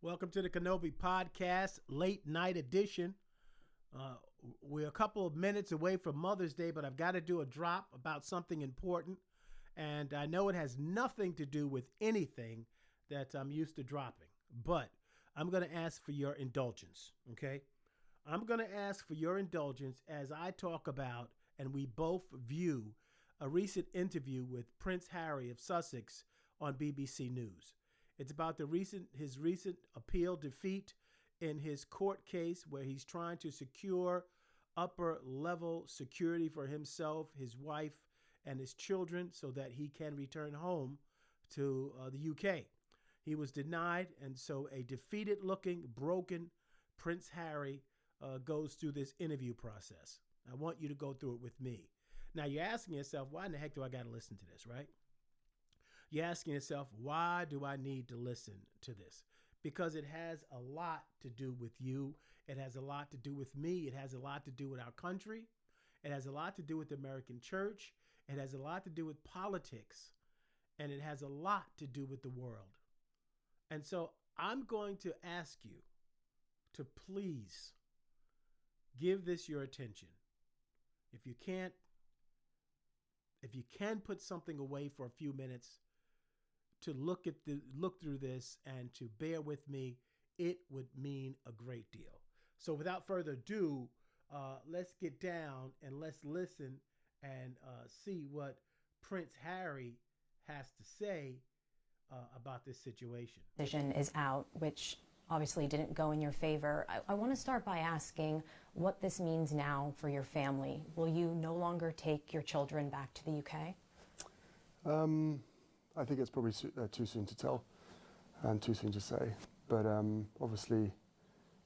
Welcome to the Kenobi Podcast, late night edition. We're a couple of minutes away from Mother's Day, but I've got to do a drop about something important. And I know it has nothing to do with anything that I'm used to dropping, but I'm going to ask for your indulgence, okay? I'm going to ask for your indulgence as I talk about, and we both view, a recent interview with Prince Harry of Sussex on BBC News. It's about his recent appeal defeat in his court case where he's trying to secure upper level security for himself, his wife, and his children so that he can return home to the UK. He was denied, and so a defeated looking, broken Prince Harry goes through this interview process. I want you to go through it with me. Now you're asking yourself, why in the heck do I got to listen to this, right? You're asking yourself, why do I need to listen to this? Because it has a lot to do with you. It has a lot to do with me. It has a lot to do with our country. It has a lot to do with the American church. It has a lot to do with politics. And it has a lot to do with the world. And so I'm going to ask you to please give this your attention. If you can put something away for a few minutes to look through this and to bear with me, it would mean a great deal. So without further ado, let's get down and let's listen and see what Prince Harry has to say about this situation. Decision is out, which obviously didn't go in your favor. I want to start by asking what this means now for your family. Will you no longer take your children back to the UK? I think it's probably too soon to tell and too soon to say, but obviously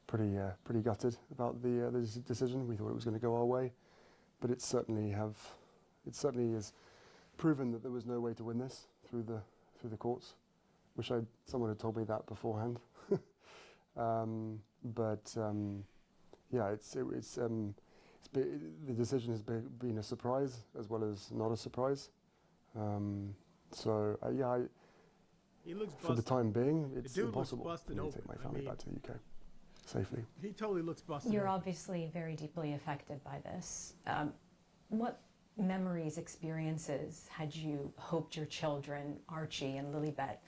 pretty gutted about the decision. We thought it was going to go our way, but it certainly is proven that there was no way to win this through the courts. Wish someone had told me that beforehand. The decision has been a surprise as well as not a surprise. He looks busted. For the time being, it's impossible for me to take my family back to the UK safely. He totally looks busted. You're obviously very deeply affected by this. What memories, experiences had you hoped your children, Archie and Lilibet,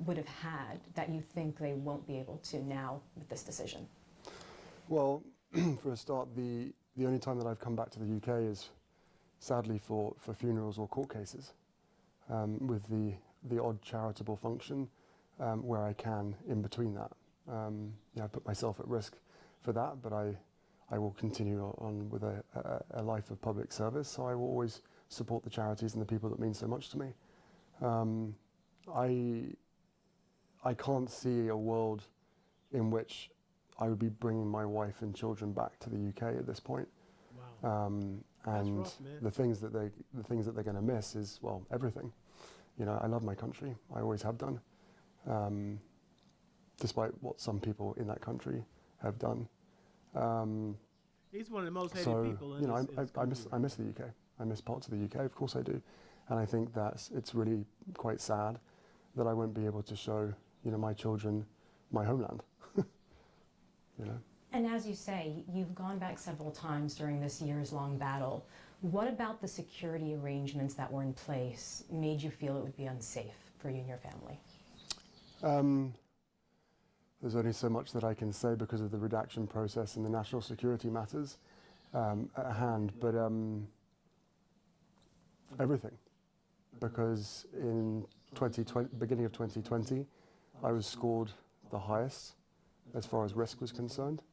would have had that you think they won't be able to now with this decision? Well, for a start, the only time that I've come back to the UK is sadly for funerals or court cases, with the odd charitable function where I can in between that. I put myself at risk for that, but I will continue on with a life of public service, so I will always support the charities and the people that mean so much to me. I can't see a world in which I would be bringing my wife and children back to the UK at this point. Wow. And rough, man. the things that they're going to miss is, well, everything. You know, I love my country. I always have done, despite what some people in that country have done. He's one of the most hated people in this country. I miss the UK. I miss parts of the UK. Of course I do, and I think that it's really quite sad that I won't be able to show, my children my homeland. And as you say, you've gone back several times during this years-long battle. What about the security arrangements that were in place made you feel it would be unsafe for you and your family? There's only so much that I can say because of the redaction process and the national security matters at hand, but everything. Because in beginning of 2020, I was scored the highest as far as risk was concerned.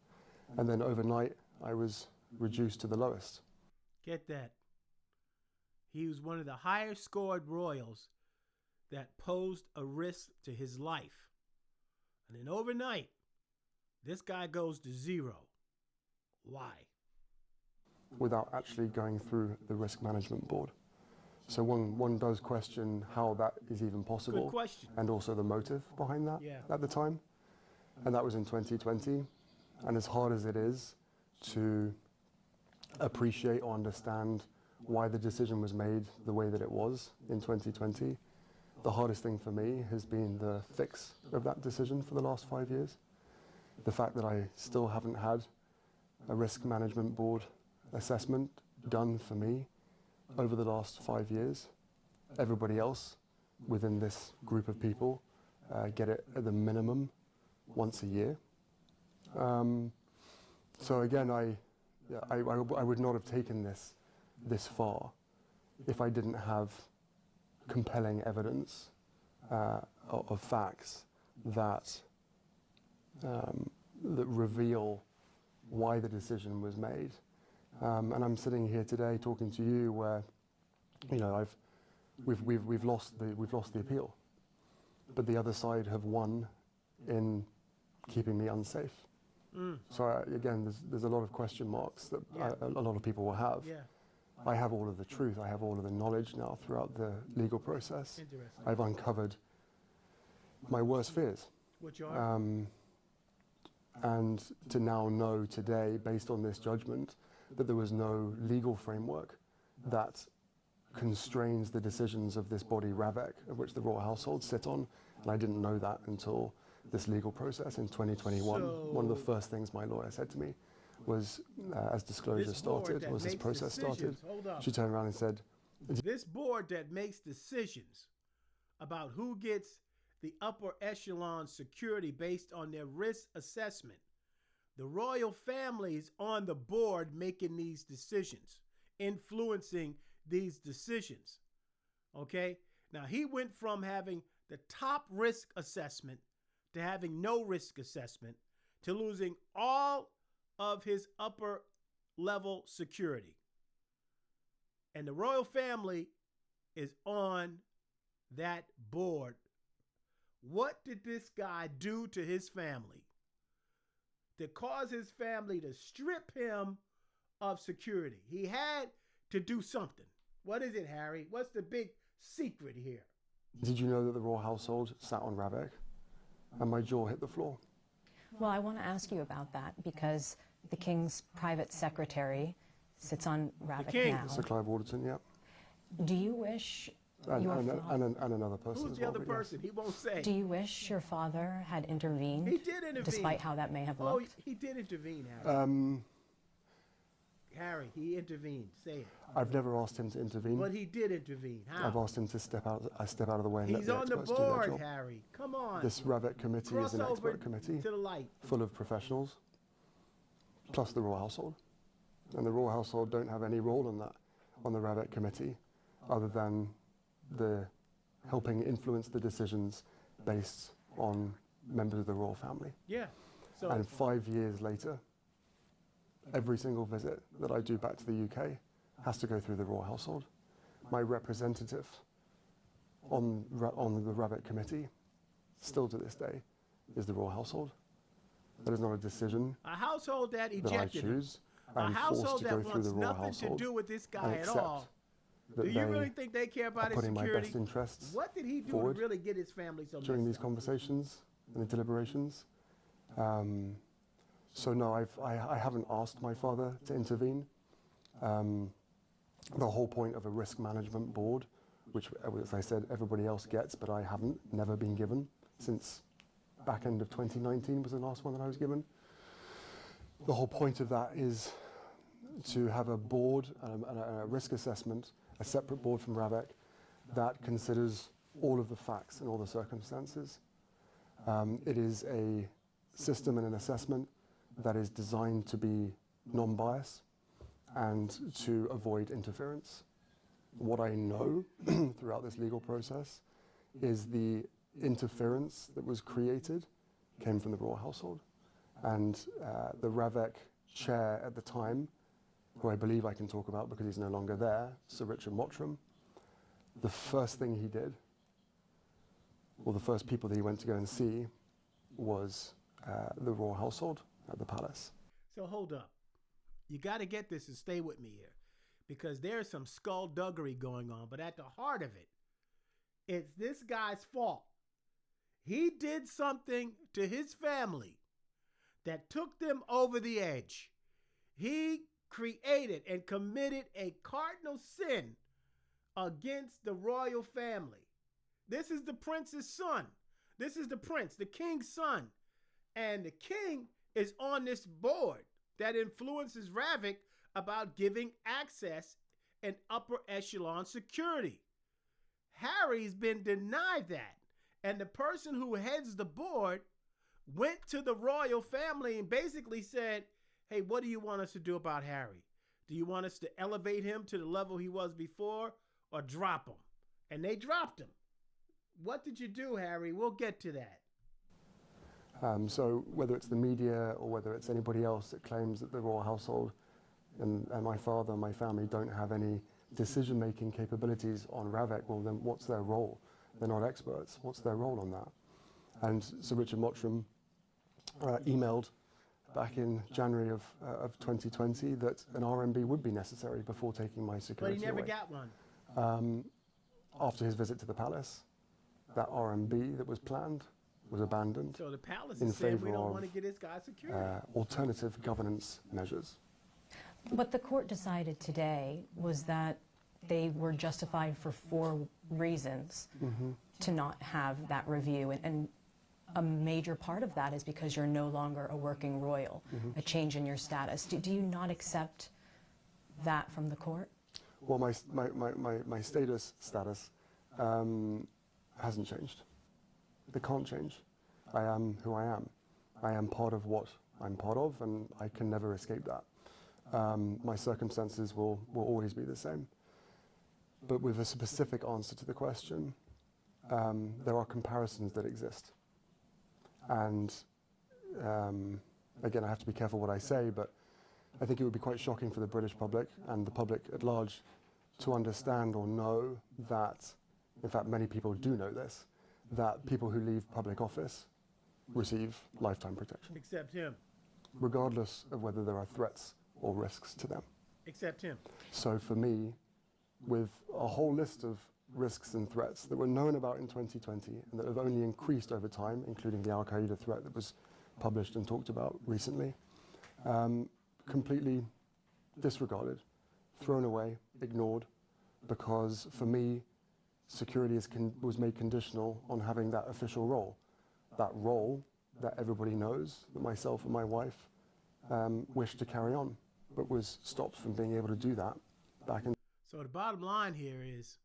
And then overnight, I was reduced to the lowest. Get that. He was one of the higher scored royals that posed a risk to his life. And then overnight, this guy goes to zero. Why? Without actually going through the risk management board. So one does question how that is even possible. Good question. And also the motive behind that at the time. And that was in 2020. And as hard as it is to appreciate or understand why the decision was made the way that it was in 2020, The hardest thing for me has been the fix of that decision for the last 5 years. The fact that I still haven't had a risk management board assessment done for me over the last 5 years. Everybody else within this group of people get it at the minimum once a year. So again, I would not have taken this far if I didn't have compelling evidence of facts that reveal why the decision was made. And I'm sitting here today talking to you where, you know, we've lost the appeal, but the other side have won in keeping me unsafe. So again, there's a lot of question marks that a lot of people will have. Yeah. I have all of the truth. I have all of the knowledge now throughout the legal process. Interesting. I've uncovered my worst fears. Which are? And to now know today, based on this judgment, that there was no legal framework that constrains the decisions of this body, RAVEC, of which the royal household sit on. And I didn't know that until this legal process in 2021. One of the first things my lawyer said to me was, as disclosure started, was this process started, she turned around and said, this board that makes decisions about who gets the upper echelon security based on their risk assessment, the royal families on the board making these decisions, influencing these decisions. Okay? Now, he went from having the top risk assessment to having no risk assessment to losing all of his upper level security. And the royal family is on that board. What did this guy do to his family to cause his family to strip him of security? He had to do something. What is it, Harry? What's the big secret here? did you know that the royal household sat on RAVEC? And my jaw hit the floor. Well, I want to ask you about that because the King's private secretary sits on RAVEC now. Sir Clive Waterton, yeah. Do you wish and another person. Who's the other person? He won't say. Do you wish your father had intervened? He did intervene. Despite how that may have looked? Oh, he did intervene, Harry. Harry, he intervened. Say it. I've never asked him to intervene. But he did intervene. How? I've asked him to step out of the way and He's let on the the experts do their board, job. Harry. Come on. This RAVEC committee is an expert committee to the light. full of professionals, plus the royal household. And the royal household don't have any role in that, on the RAVEC committee, other than the helping influence the decisions based on members of the royal family. Yeah. So And 5 years later, every single visit that I do back to the UK has to go through the royal household. My representative on the RAVEC committee, still to this day, is the royal household. That is not a decision a household that that I ejected him. choose. A I'm forced household to go that through wants the royal nothing to household do with this and guy at accept all. that Do you they really think they care are about his putting my security? best interests What did he do forward to really get his family so during these messed up? conversations and the deliberations. So no, I haven't asked my father to intervene. The whole point of a risk management board, which, as I said, everybody else gets, but I haven't, never been given since back end of 2019 was the last one that I was given. The whole point of that is to have a board and a risk assessment, a separate board from RAVEC that considers all of the facts and all the circumstances. It is a system and an assessment that is designed to be non-biased and to avoid interference. What I know throughout this legal process is the interference that was created came from the royal household. And the RAVEC chair at the time, who I believe I can talk about because he's no longer there, Sir Richard Mottram, the first thing he did, or the first people that he went to go and see, was the royal household at the palace. So hold up. You got to get this and stay with me here, because there's some skullduggery going on. But at the heart of it, it's this guy's fault. He did something to his family that took them over the edge. He created and committed a cardinal sin against the royal family. This is the prince's son. This is the prince, the king's son. And the king is on this board that influences Ravik about giving access and upper echelon security. Harry's been denied that. And the person who heads the board went to the royal family and basically said, hey, what do you want us to do about Harry? Do you want us to elevate him to the level he was before or drop him? And they dropped him. What did you do, Harry? We'll get to that. So whether it's the media or whether it's anybody else that claims that the royal household and my father and my family don't have any decision-making capabilities on Ravik, well then what's their role? They're not experts. What's their role on that? And Sir Richard Mottram emailed back in January of 2020 that an RMB would be necessary before taking my security But he never away. got one. After his visit to the palace, that RMB that was planned was abandoned So the palace in is saying we favour don't of want to get this guy security. alternative governance measures. What the court decided today was that they were justified for 4 reasons to not have that review. And a major part of that is because you're no longer a working royal, a change in your status. Do you not accept that from the court? Well, my status hasn't changed. It can't change. I am who I am. I am part of what I'm part of, and I can never escape that. My circumstances will always be the same. But with a specific answer to the question, there are comparisons that exist. And again, I have to be careful what I say, but I think it would be quite shocking for the British public and the public at large to understand or know that, in fact, many people do know this, that people who leave public office receive lifetime protection, Except him. regardless of whether there are threats or risks to them. Except him. So for me, with a whole list of risks and threats that were known about in 2020 and that have only increased over time, including the Al-Qaeda threat that was published and talked about recently, completely disregarded, thrown away, ignored, because for me, security was made conditional on having that official role. That role that everybody knows, that myself and my wife wished to carry on, but was stopped from being able to do that back in. So the bottom line here is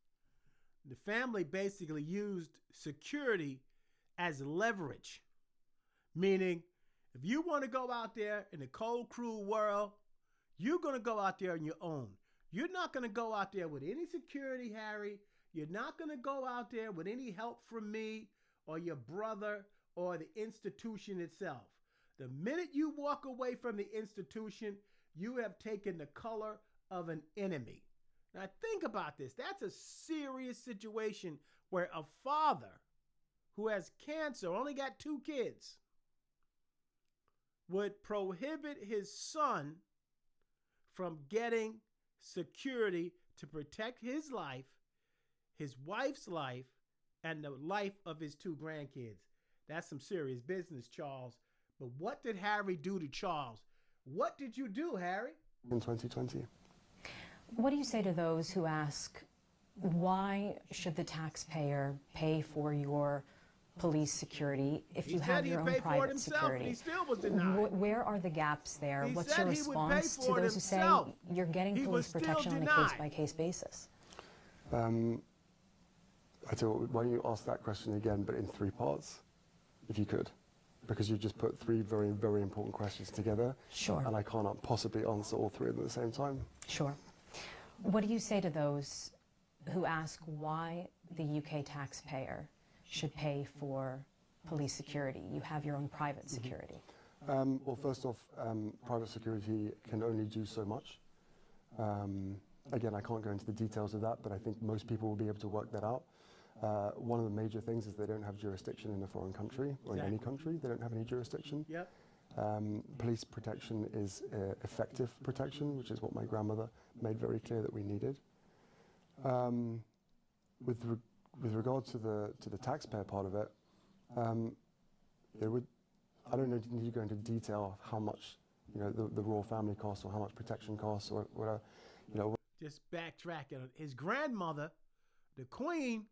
the family basically used security as leverage, meaning if you want to go out there in the cold, cruel world, you're going to go out there on your own. You're not going to go out there with any security, Harry. You're not going to go out there with any help from me or your brother or the institution itself. The minute you walk away from the institution, you have taken the color of an enemy. Now think about this. That's a serious situation where a father who has cancer, only got 2 kids, would prohibit his son from getting security to protect his life, his wife's life, and the life of his 2 grandkids. That's some serious business, Charles. But what did Harry do to Charles? What did you do, Harry? In 2020. What do you say to those who ask, why should the taxpayer pay for your police security if you have your own private security? He still was denied. Where are the gaps there? He What's said your he would pay response for to it those who say himself. you're getting He was police still protection on a denied. case-by-case basis? I tell you what, why don't you ask that question again, but in 3 parts, if you could, because you just put 3 very, very important questions together. Sure. And I can't possibly answer all 3 of them at the same time. Sure. What do you say to those who ask why the UK taxpayer should pay for police security? You have your own private security. Well, first off, private security can only do so much. Again, I can't go into the details of that, but I think most people will be able to work that out. One of the major things is they don't have jurisdiction in a foreign country or in any country. They don't have any jurisdiction. Yep. Police protection is effective protection, which is what my grandmother made very clear that we needed. With regard to the taxpayer part of it, I don't need to go into detail of how much the royal family costs or how much protection costs or whatever. Just backtrack. His grandmother, the Queen,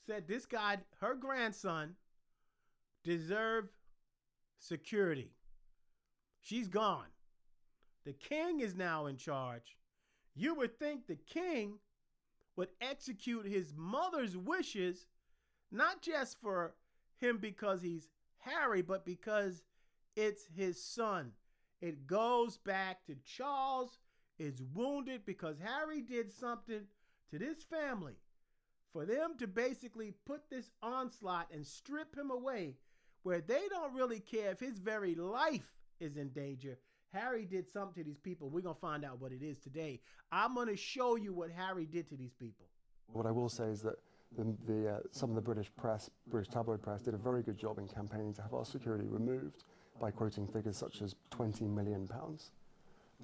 said this guy, her grandson, deserved security. She's gone. The king is now in charge. You would think the king would execute his mother's wishes, not just for him because he's Harry, but because it's his son. It goes back to Charles is wounded because Harry did something to this family. For them to basically put this onslaught and strip him away where they don't really care if his very life is in danger. Harry did something to these people. We're going to find out what it is today. I'm going to show you what Harry did to these people. What I will say is that some of the British tabloid press, did a very good job in campaigning to have our security removed by quoting figures such as £20 million.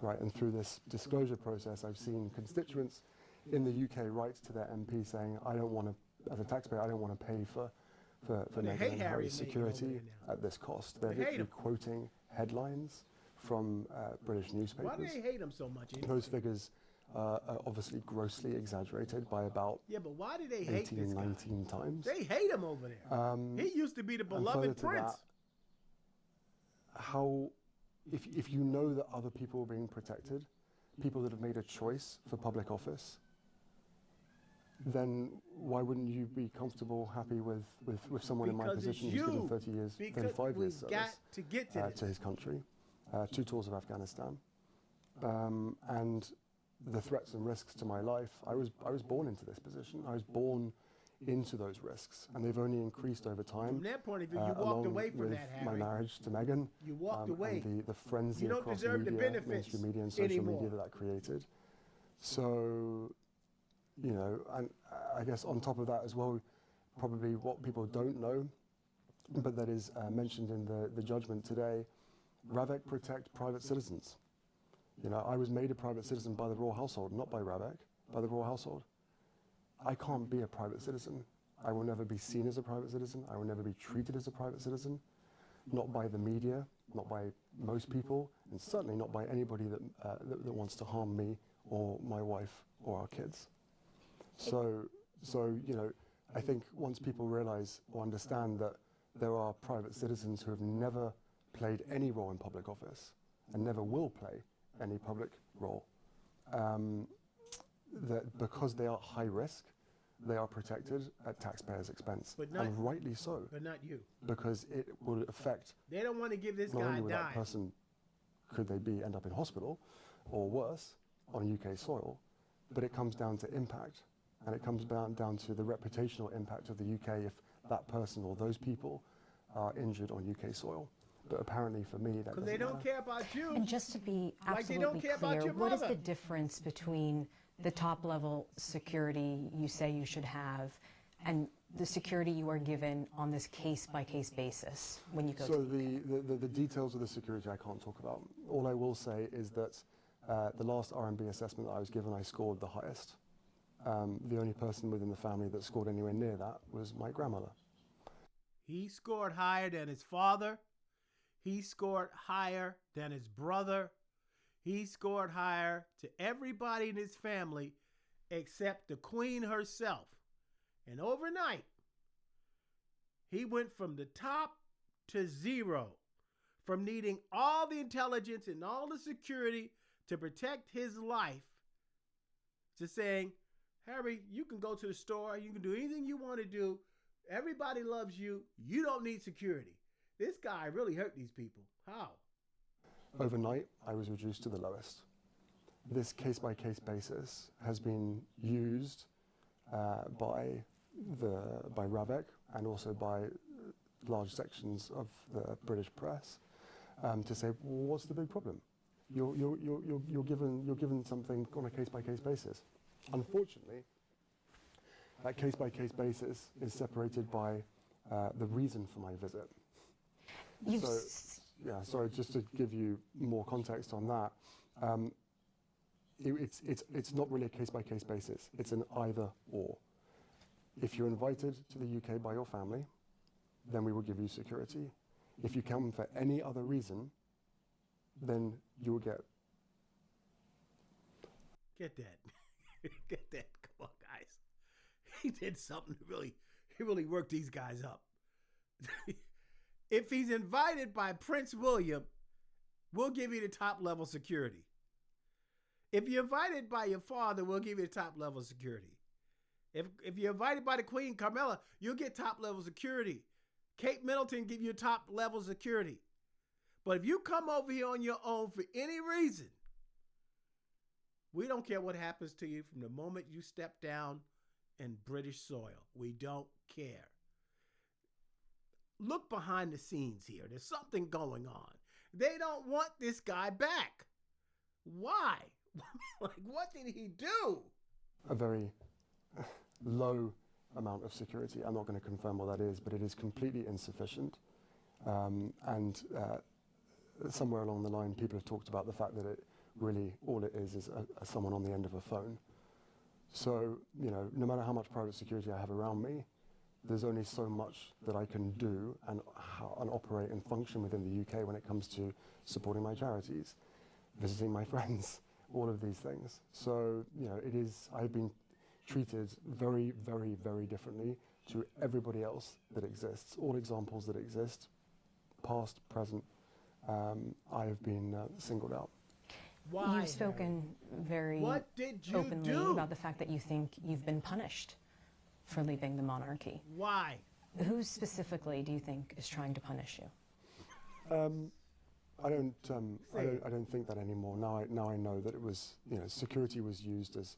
Right, and through this disclosure process, I've seen constituents in the UK write to their MP saying, I don't want to, as a taxpayer, I don't want to pay for Meghan and Harry's security at this cost. They're literally quoting headlines from British newspapers. Why do they hate him so much? Those figures are obviously grossly exaggerated by about but why do they hate 18, this 19 times. They hate him over there. He used to be the beloved prince. How, if you know that other people are being protected, people that have made a choice for public office, then why wouldn't you be comfortable, happy with someone in my position who's given 30 years, 35 years service to get to his country, 2 tours of Afghanistan, and the threats and risks to my life? I was born into this position. I was born into those risks, and they've only increased over time. From that point of view, you walked away from that, Harry. My marriage to Meghan. You walked away. And the frenzy across deserve media, the benefits mainstream media and social anymore. media that created. So, you know, and I guess on top of that as well, probably what people don't know, but that is mentioned in the judgment today, RAVEC protect private citizens. You know, I was made a private citizen by the royal household, not by RAVEC, by the royal household. I can't be a private citizen. I will never be seen as a private citizen. I will never be treated as a private citizen, not by the media, not by most people, and certainly not by anybody that wants to harm me or my wife or our kids. So you know, I think once people realize or understand that there are private citizens who have never played any role in public office and never will play any public role, that because they are high risk, they are protected at taxpayers' expense, and rightly so. But not you. Because it will affect. They don't want to give this not guy only a will dime. that person, could they end up in hospital, or worse, on UK soil, but it comes down to impact, and it comes down to the reputational impact of the UK if that person or those people are injured on UK soil. But apparently for me, that doesn't Because they don't matter. care about you. And just to be Like they don't absolutely care about clear, your what is mother. the difference between the top level security you say you should have and the security you are given on this case-by-case basis when you go So to the details of the security I can't talk about. All I will say is that the last R&B assessment that I was given, I scored the highest. The only person within the family that scored anywhere near that was my grandmother. He scored higher than his father. He scored higher than his brother. He scored higher to everybody in his family except the queen herself. And overnight, he went from the top to 0, from needing all the intelligence and all the security to protect his life, to saying, Harry, you can go to the store, you can do anything you want to do. Everybody loves you. You don't need security. This guy really hurt these people. How? Overnight, I was reduced to the lowest. This case-by-case basis has been used by RAVEC and also by large sections of the British press to say, well, what's the big problem? You're given something on a case-by-case basis. Unfortunately, that case-by-case basis is separated by the reason for my visit. Sorry, just to give you more context on that, it's not really a case-by-case basis. It's an either-or. If you're invited to the UK by your family, then we will give you security. If you come for any other reason, then you will get... Get that. Get that. Come on, guys. He did something really They really work these guys up. If he's invited by Prince William, we'll give you the top level security. If you're invited by your father, we'll give you the top level security. If you're invited by the Queen Carmela, you'll get top level security. Kate Middleton give you top level security. But if you come over here on your own for any reason, we don't care what happens to you from the moment you step down in British soil. We don't care. Look behind the scenes here. There's something going on. They don't want this guy back. Why? Like, what did he do? A very low amount of security. I'm not going to confirm what that is, but it is completely insufficient. Somewhere along the line, people have talked about the fact that it really, all it is someone on the end of a phone. So, no matter how much private security I have around me, there's only so much that I can do and operate and function within the UK when it comes to supporting my charities, visiting my friends, all of these things. So, I've been treated very, very, very differently to everybody else that exists. All examples that exist, past, present, I have been singled out. Why? You've spoken very What did you openly do? about the fact that you think you've been punished for leaving the monarchy. Why? Who specifically do you think is trying to punish you? I don't think that anymore. Now I know that it was, security was used as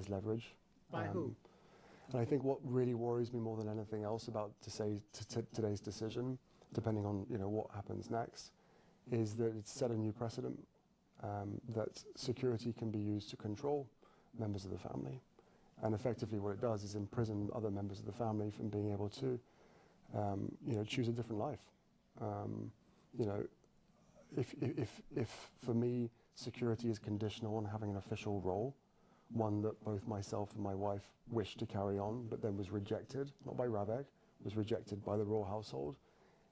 leverage. By who? And I think what really worries me more than anything else about today's decision, depending on what happens next, is that it's set a new precedent that security can be used to control members of the family. And effectively what it does is imprison other members of the family from being able to, choose a different life. If for me, security is conditional on having an official role, one that both myself and my wife wished to carry on, but then was rejected, not by Ravek, was rejected by the royal household.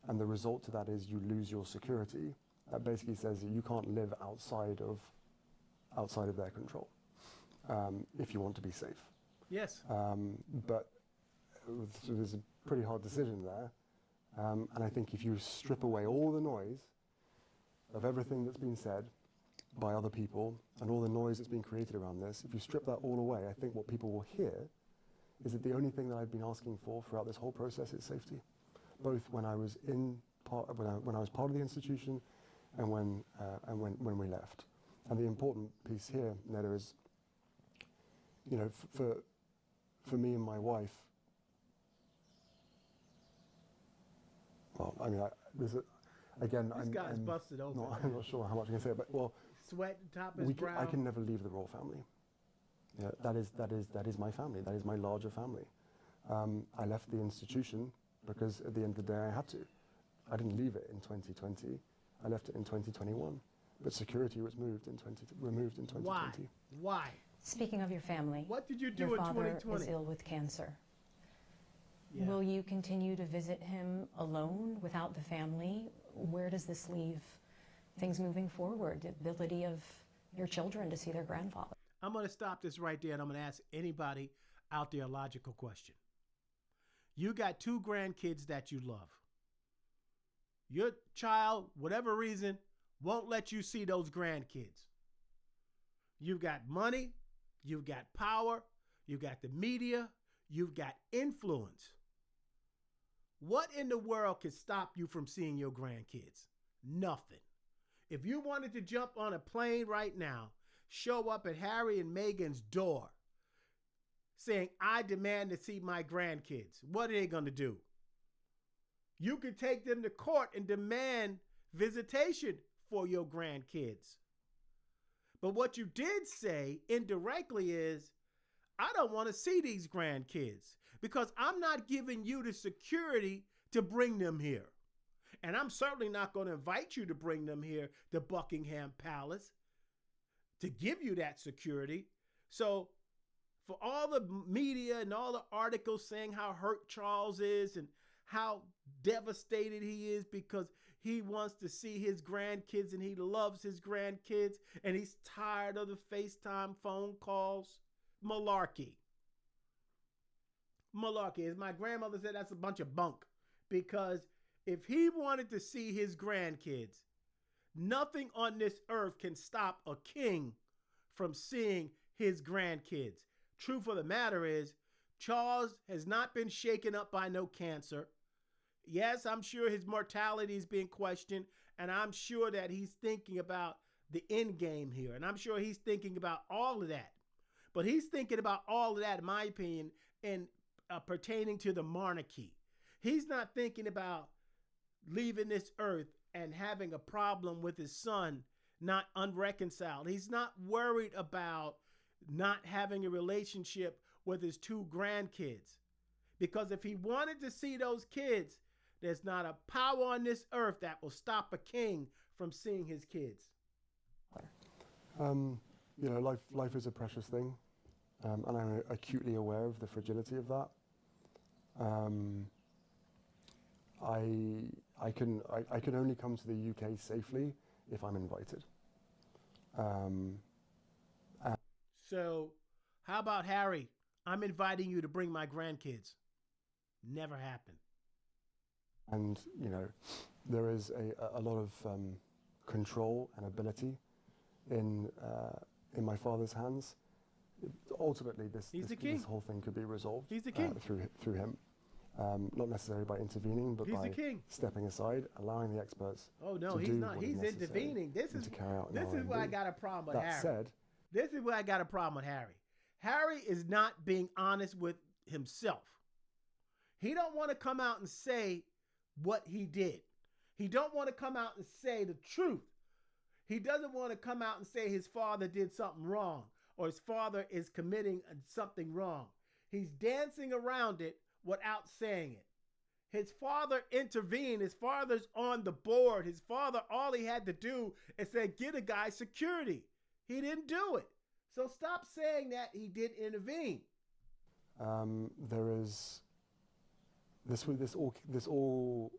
And the result to that is you lose your security. That basically says that you can't live outside of their control if you want to be safe. Yes. But there's a pretty hard decision there. And I think if you strip away all the noise of everything that's been said by other people and all the noise that's been created around this, if you strip that all away, I think what people will hear is that the only thing that I've been asking for throughout this whole process is safety, both when I was when I was part of the institution and when we left. And the important piece here, Neda, is, for me and my wife, well, I mean, This guy's busted open. No, I'm not sure how much I can say, but Sweat top his brow. I can never leave the royal family. Yeah, that is my family. That is my larger family. I left the institution because at the end of the day I had to. I didn't leave it in 2020. I left it in 2021. But security was removed in 2020. Why? Speaking of your family, What did you do your in father 2020? is ill with cancer. Yeah. Will you continue to visit him alone without the family? Where does this leave things moving forward? The ability of your children to see their grandfather? I'm going to stop this right there, and I'm going to ask anybody out there a logical question. You got 2 grandkids that you love. Your child, whatever reason, won't let you see those grandkids. You've got money, you've got power, you've got the media, you've got influence. What in the world could stop you from seeing your grandkids? Nothing. If you wanted to jump on a plane right now, show up at Harry and Meghan's door saying, I demand to see my grandkids, what are they going to do? You could take them to court and demand visitation for your grandkids. But what you did say indirectly is, I don't want to see these grandkids because I'm not giving you the security to bring them here. And I'm certainly not going to invite you to bring them here to Buckingham Palace to give you that security. So for all the media and all the articles saying how hurt Charles is and how devastated he is because he wants to see his grandkids and he loves his grandkids and he's tired of the FaceTime phone calls, malarkey. malarkey. As my grandmother said, that's a bunch of bunk. Because if he wanted to see his grandkids, nothing on this earth can stop a king from seeing his grandkids. Truth of the matter is, Charles has not been shaken up by no cancer. Yes, I'm sure his mortality is being questioned, and I'm sure that he's thinking about the end game here, and I'm sure he's thinking about all of that. But he's thinking about all of that, in my opinion, in pertaining to the monarchy. He's not thinking about leaving this earth and having a problem with his son not unreconciled. He's not worried about not having a relationship with his two grandkids. Because if he wanted to see those kids, there's not a power on this earth that will stop a king from seeing his kids. Life is a precious thing, and I'm acutely aware of the fragility of that. I can only come to the UK safely if I'm invited. So, how about Harry? I'm inviting you to bring my grandkids. Never happened. And there is a lot of control and ability in my father's hands. Ultimately, this whole thing could be resolved. He's the king. Through him. Not necessarily by intervening, but by stepping aside, allowing the experts. Oh no, to he's do not. what He's is intervening. This is where I got a problem with Harry. That said, this is where I got a problem with Harry. Harry is not being honest with himself. He don't want to come out and say what he did. He don't want to come out and say the truth. He doesn't want to come out and say his father did something wrong or his father is committing something wrong. He's dancing around it without saying it. His father intervened. His father's on the board. His father, all he had to do is say, get a guy security. He didn't do it. So stop saying that he did intervene. This all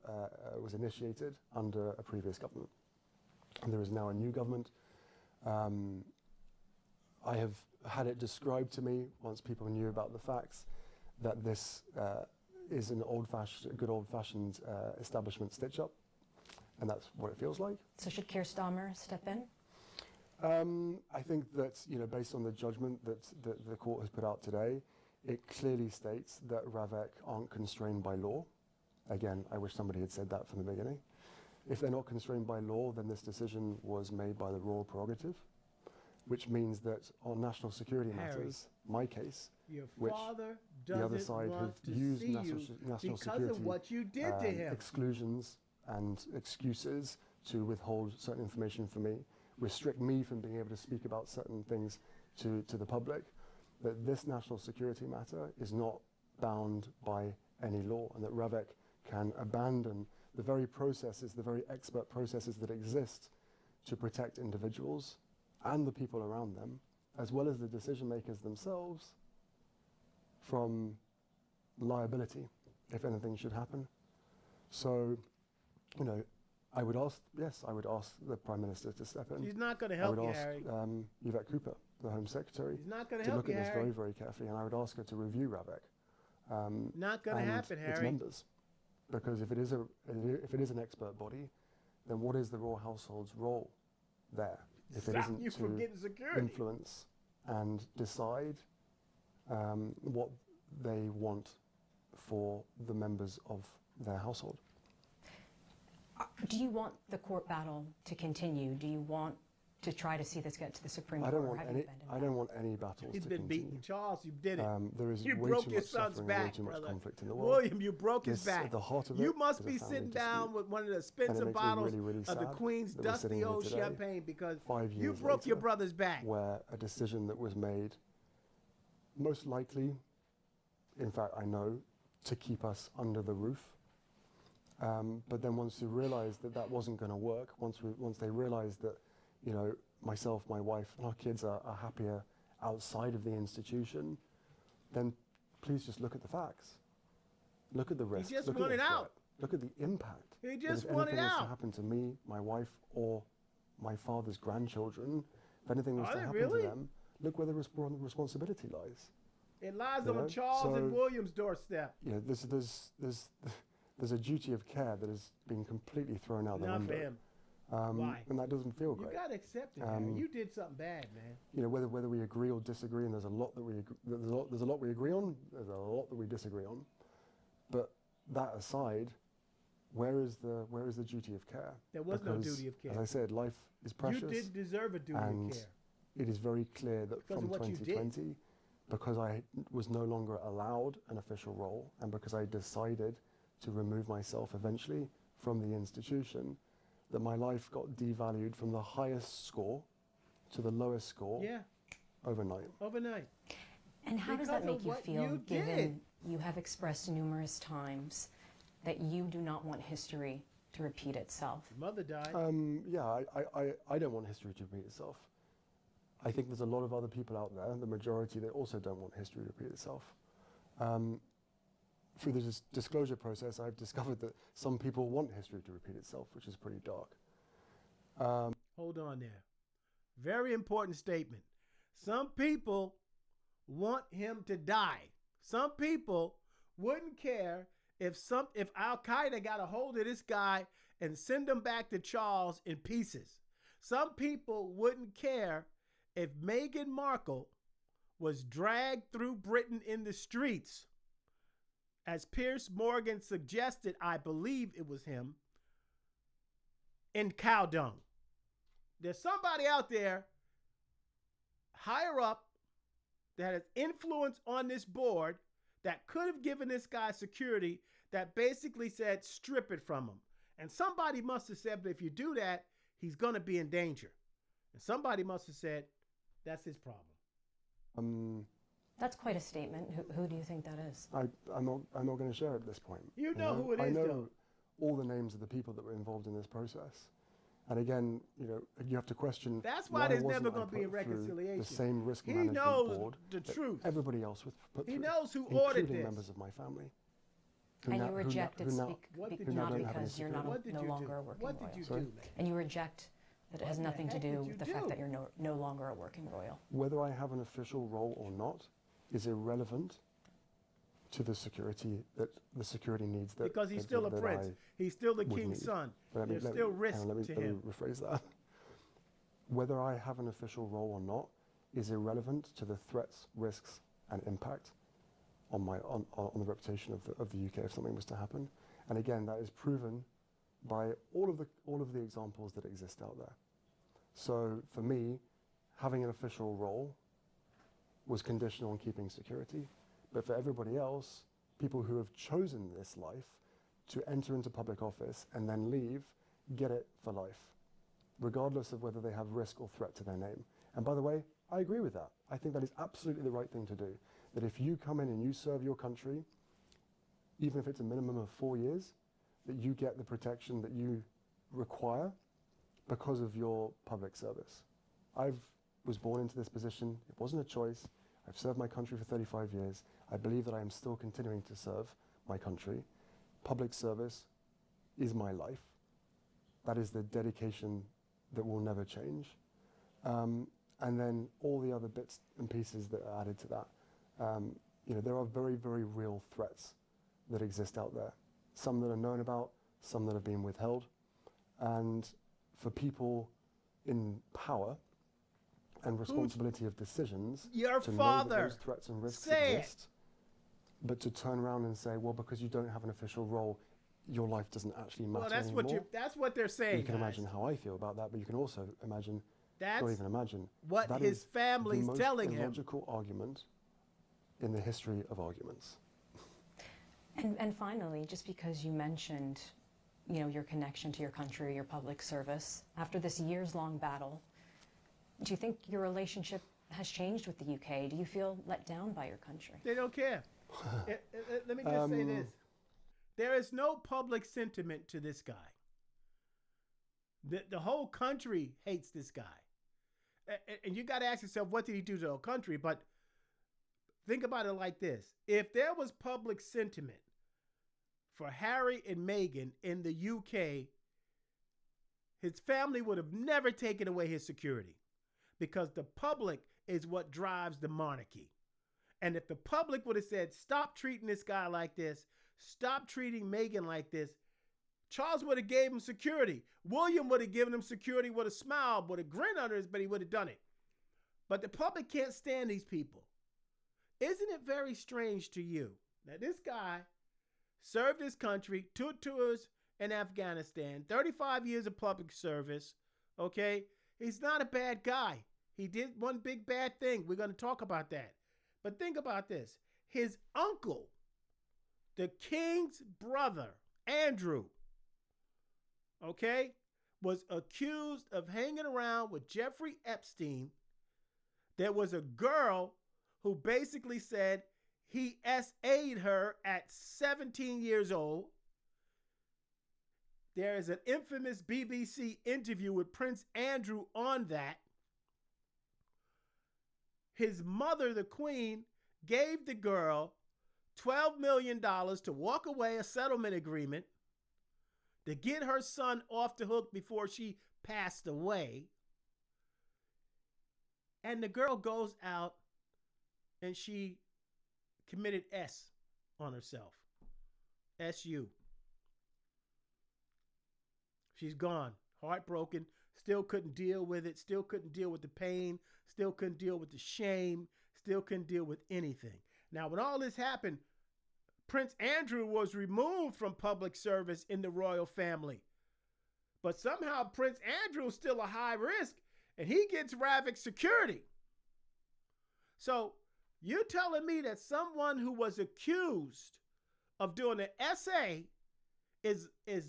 was initiated under a previous government, and there is now a new government. I have had it described to me, once people knew about the facts, that this is an good old-fashioned establishment stitch-up, and that's what it feels like. So should Keir Starmer step in? I think that, based on the judgment that the court has put out today, it clearly states that RAVEC aren't constrained by law. Again, I wish somebody had said that from the beginning. If they're not constrained by law, then this decision was made by the royal prerogative, which means that on national security matters, my case, your which father the other doesn't side have want to used see national because security of what you did to him. exclusions and excuses to withhold certain information from me, restrict me from being able to speak about certain things to the public, that this national security matter is not bound by any law, and that RAVEC can abandon the very processes, the very expert processes that exist to protect individuals and the people around them, as well as the decision makers themselves, from liability if anything should happen. So, I would ask the Prime Minister to step in. He's not going to help you, Harry. I would ask Yvette Cooper, the Home Secretary, He's not going to help look you, at this Harry. very, very carefully, and I would ask her to review RAVEC. Not going to happen, its Harry. members, because if it is an expert body, then what is the royal household's role there? If it Stop isn't you from to getting security. influence and decide what they want for the members of their household. Do you want the court battle to continue? Do you want to try to see this get to the Supreme Court? I don't want any battles He's to been continue. beaten. Charles, you did it. There is You way broke too your much son's suffering, back, way too much brother. conflict in the world. William, you broke his This, back. at the heart of You it, must is a be family sitting down dispute. with one of the And expensive it makes me bottles really, really of the sad Queen's that we're sitting dusty here old today, champagne because 5 you years broke your later, brother's back. where a decision that was made, most likely, in fact I know, to keep us under the roof. But then once you realise that wasn't going to work, once they realised that, myself, my wife, and our kids are happier outside of the institution, then please just look at the facts. Look at the risks. just look wanted at the threat, out. Look at the impact. He that just if wanted anything was to out. happen to me, my wife, or my father's grandchildren, if anything was Are to they happen really? to them, look where the responsibility lies. It lies You on know? Charles and So, William's doorstep. you know, there's a duty of care that has been completely thrown out the Not window. for him. Why? And that doesn't feel You great. got to accept it, Harry. You did something bad, man. You know, whether we agree or disagree, and there's a lot that there's a lot we agree on, there's a lot that we disagree on. But that aside, where is the duty of care? There was no duty of care. As I said, life is precious. You didn't deserve a duty and of care. it is very clear that Because from of what you did. 2020, because I was no longer allowed an official role, and because I decided to remove myself eventually from the institution, that my life got devalued from the highest score to the lowest score overnight. Overnight. And how does Because that of make you what feel, you given did. you have expressed numerous times that you do not want history to repeat itself? Your mother died. Yeah, I don't want history to repeat itself. I think there's a lot of other people out there, the majority, that also don't want history to repeat itself. Through the disclosure process, I've discovered that some people want history to repeat itself, which is pretty dark. Hold on there. Very important statement. Some people want him to die. Some people wouldn't care if Al-Qaeda got a hold of this guy and send him back to Charles in pieces. Some people wouldn't care if Meghan Markle was dragged through Britain in the streets, as Piers Morgan suggested, I believe it was him, in cow dung. There's somebody out there higher up that has influence on this board that could have given this guy security that basically said, strip it from him. And somebody must have said, but if you do that, he's going to be in danger. And somebody must have said, that's his problem. That's quite a statement. Who do you think that is? I'm not going to share it at this point. You know who it is, I know though. all the names of the people that were involved in this process. And again, you know, you have to question. That's why there's never wasn't I going to be a put through reconciliation. The same risk He management knows board the that truth. everybody else was put He through, knows who ordered including this. members of my family. And you reject it What did you not do? because you're not What did no you longer do? a working What did royal. you Sorry? do, man? And you reject that it has What the nothing to heck do did with you the fact do? that you're no longer a working royal. Whether I have an official role or not is irrelevant to the security needs that. Because he's that- still a that prince. I He's still the would king's need. son. But There's still risk hang on, to let me him. rephrase that. Whether I have an official role or not is irrelevant to the threats, risks, and impact on the reputation of the UK if something was to happen. And again, that is proven by all of the examples that exist out there. So for me, having an official role was conditional on keeping security. But for everybody else, people who have chosen this life to enter into public office and then leave, get it for life, regardless of whether they have risk or threat to their name. And by the way, I agree with that. I think that is absolutely the right thing to do. That if you come in and you serve your country, even if it's a minimum of 4 years, that you get the protection that you require because of your public service. I was born into this position. It wasn't a choice. I've served my country for 35 years. I believe that I am still continuing to serve my country. Public service is my life. That is the dedication that will never change. And then all the other bits and pieces that are added to that. You know, there are very, very real threats that exist out there. Some that are known about, some that have been withheld. And for people in power and responsibility of decisions, Your to know father. that those threats and risks Say it. exist, but to turn around and say, well, because you don't have an official role, your life doesn't actually matter Well, that's anymore. that's what they're saying. You can guys. imagine how I feel about that, but you can also imagine, That's not even imagine, what that his is family's the most telling him. illogical argument in the history of arguments. And finally, just because you mentioned, you know, your connection to your country, your public service, after this years-long battle, do you think your relationship has changed with the UK? Do you feel let down by your country? They don't care. Let me just say this. There is no public sentiment to this guy. The whole country hates this guy. And you got to ask yourself, what did he do to the whole country? But think about it like this. If there was public sentiment for Harry and Meghan in the UK, his family would have never taken away his security, because the public is what drives the monarchy. And if the public would have said, stop treating this guy like this, stop treating Meghan like this, Charles would have gave him security. William would have given him security with a smile, with a grin on his, but he would have done it. But the public can't stand these people. Isn't it very strange to you that this guy served his country, 2 tours in Afghanistan, 35 years of public service, okay? He's not a bad guy. He did one big bad thing. We're going to talk about that. But think about this. His uncle, the king's brother, Andrew, okay, was accused of hanging around with Jeffrey Epstein. There was a girl who basically said he SA'd her at 17 years old. There is an infamous BBC interview with Prince Andrew on that. His mother, the Queen, gave the girl $12 million to walk away, a settlement agreement, to get her son off the hook before she passed away. And the girl goes out and she committed S on herself. SU. She's gone, heartbroken, still couldn't deal with it, still couldn't deal with the pain, still couldn't deal with the shame, still couldn't deal with anything. Now, when all this happened, Prince Andrew was removed from public service in the royal family. But somehow Prince Andrew is still a high risk, and he gets RAVIC security. So you're telling me that someone who was accused of doing an SA is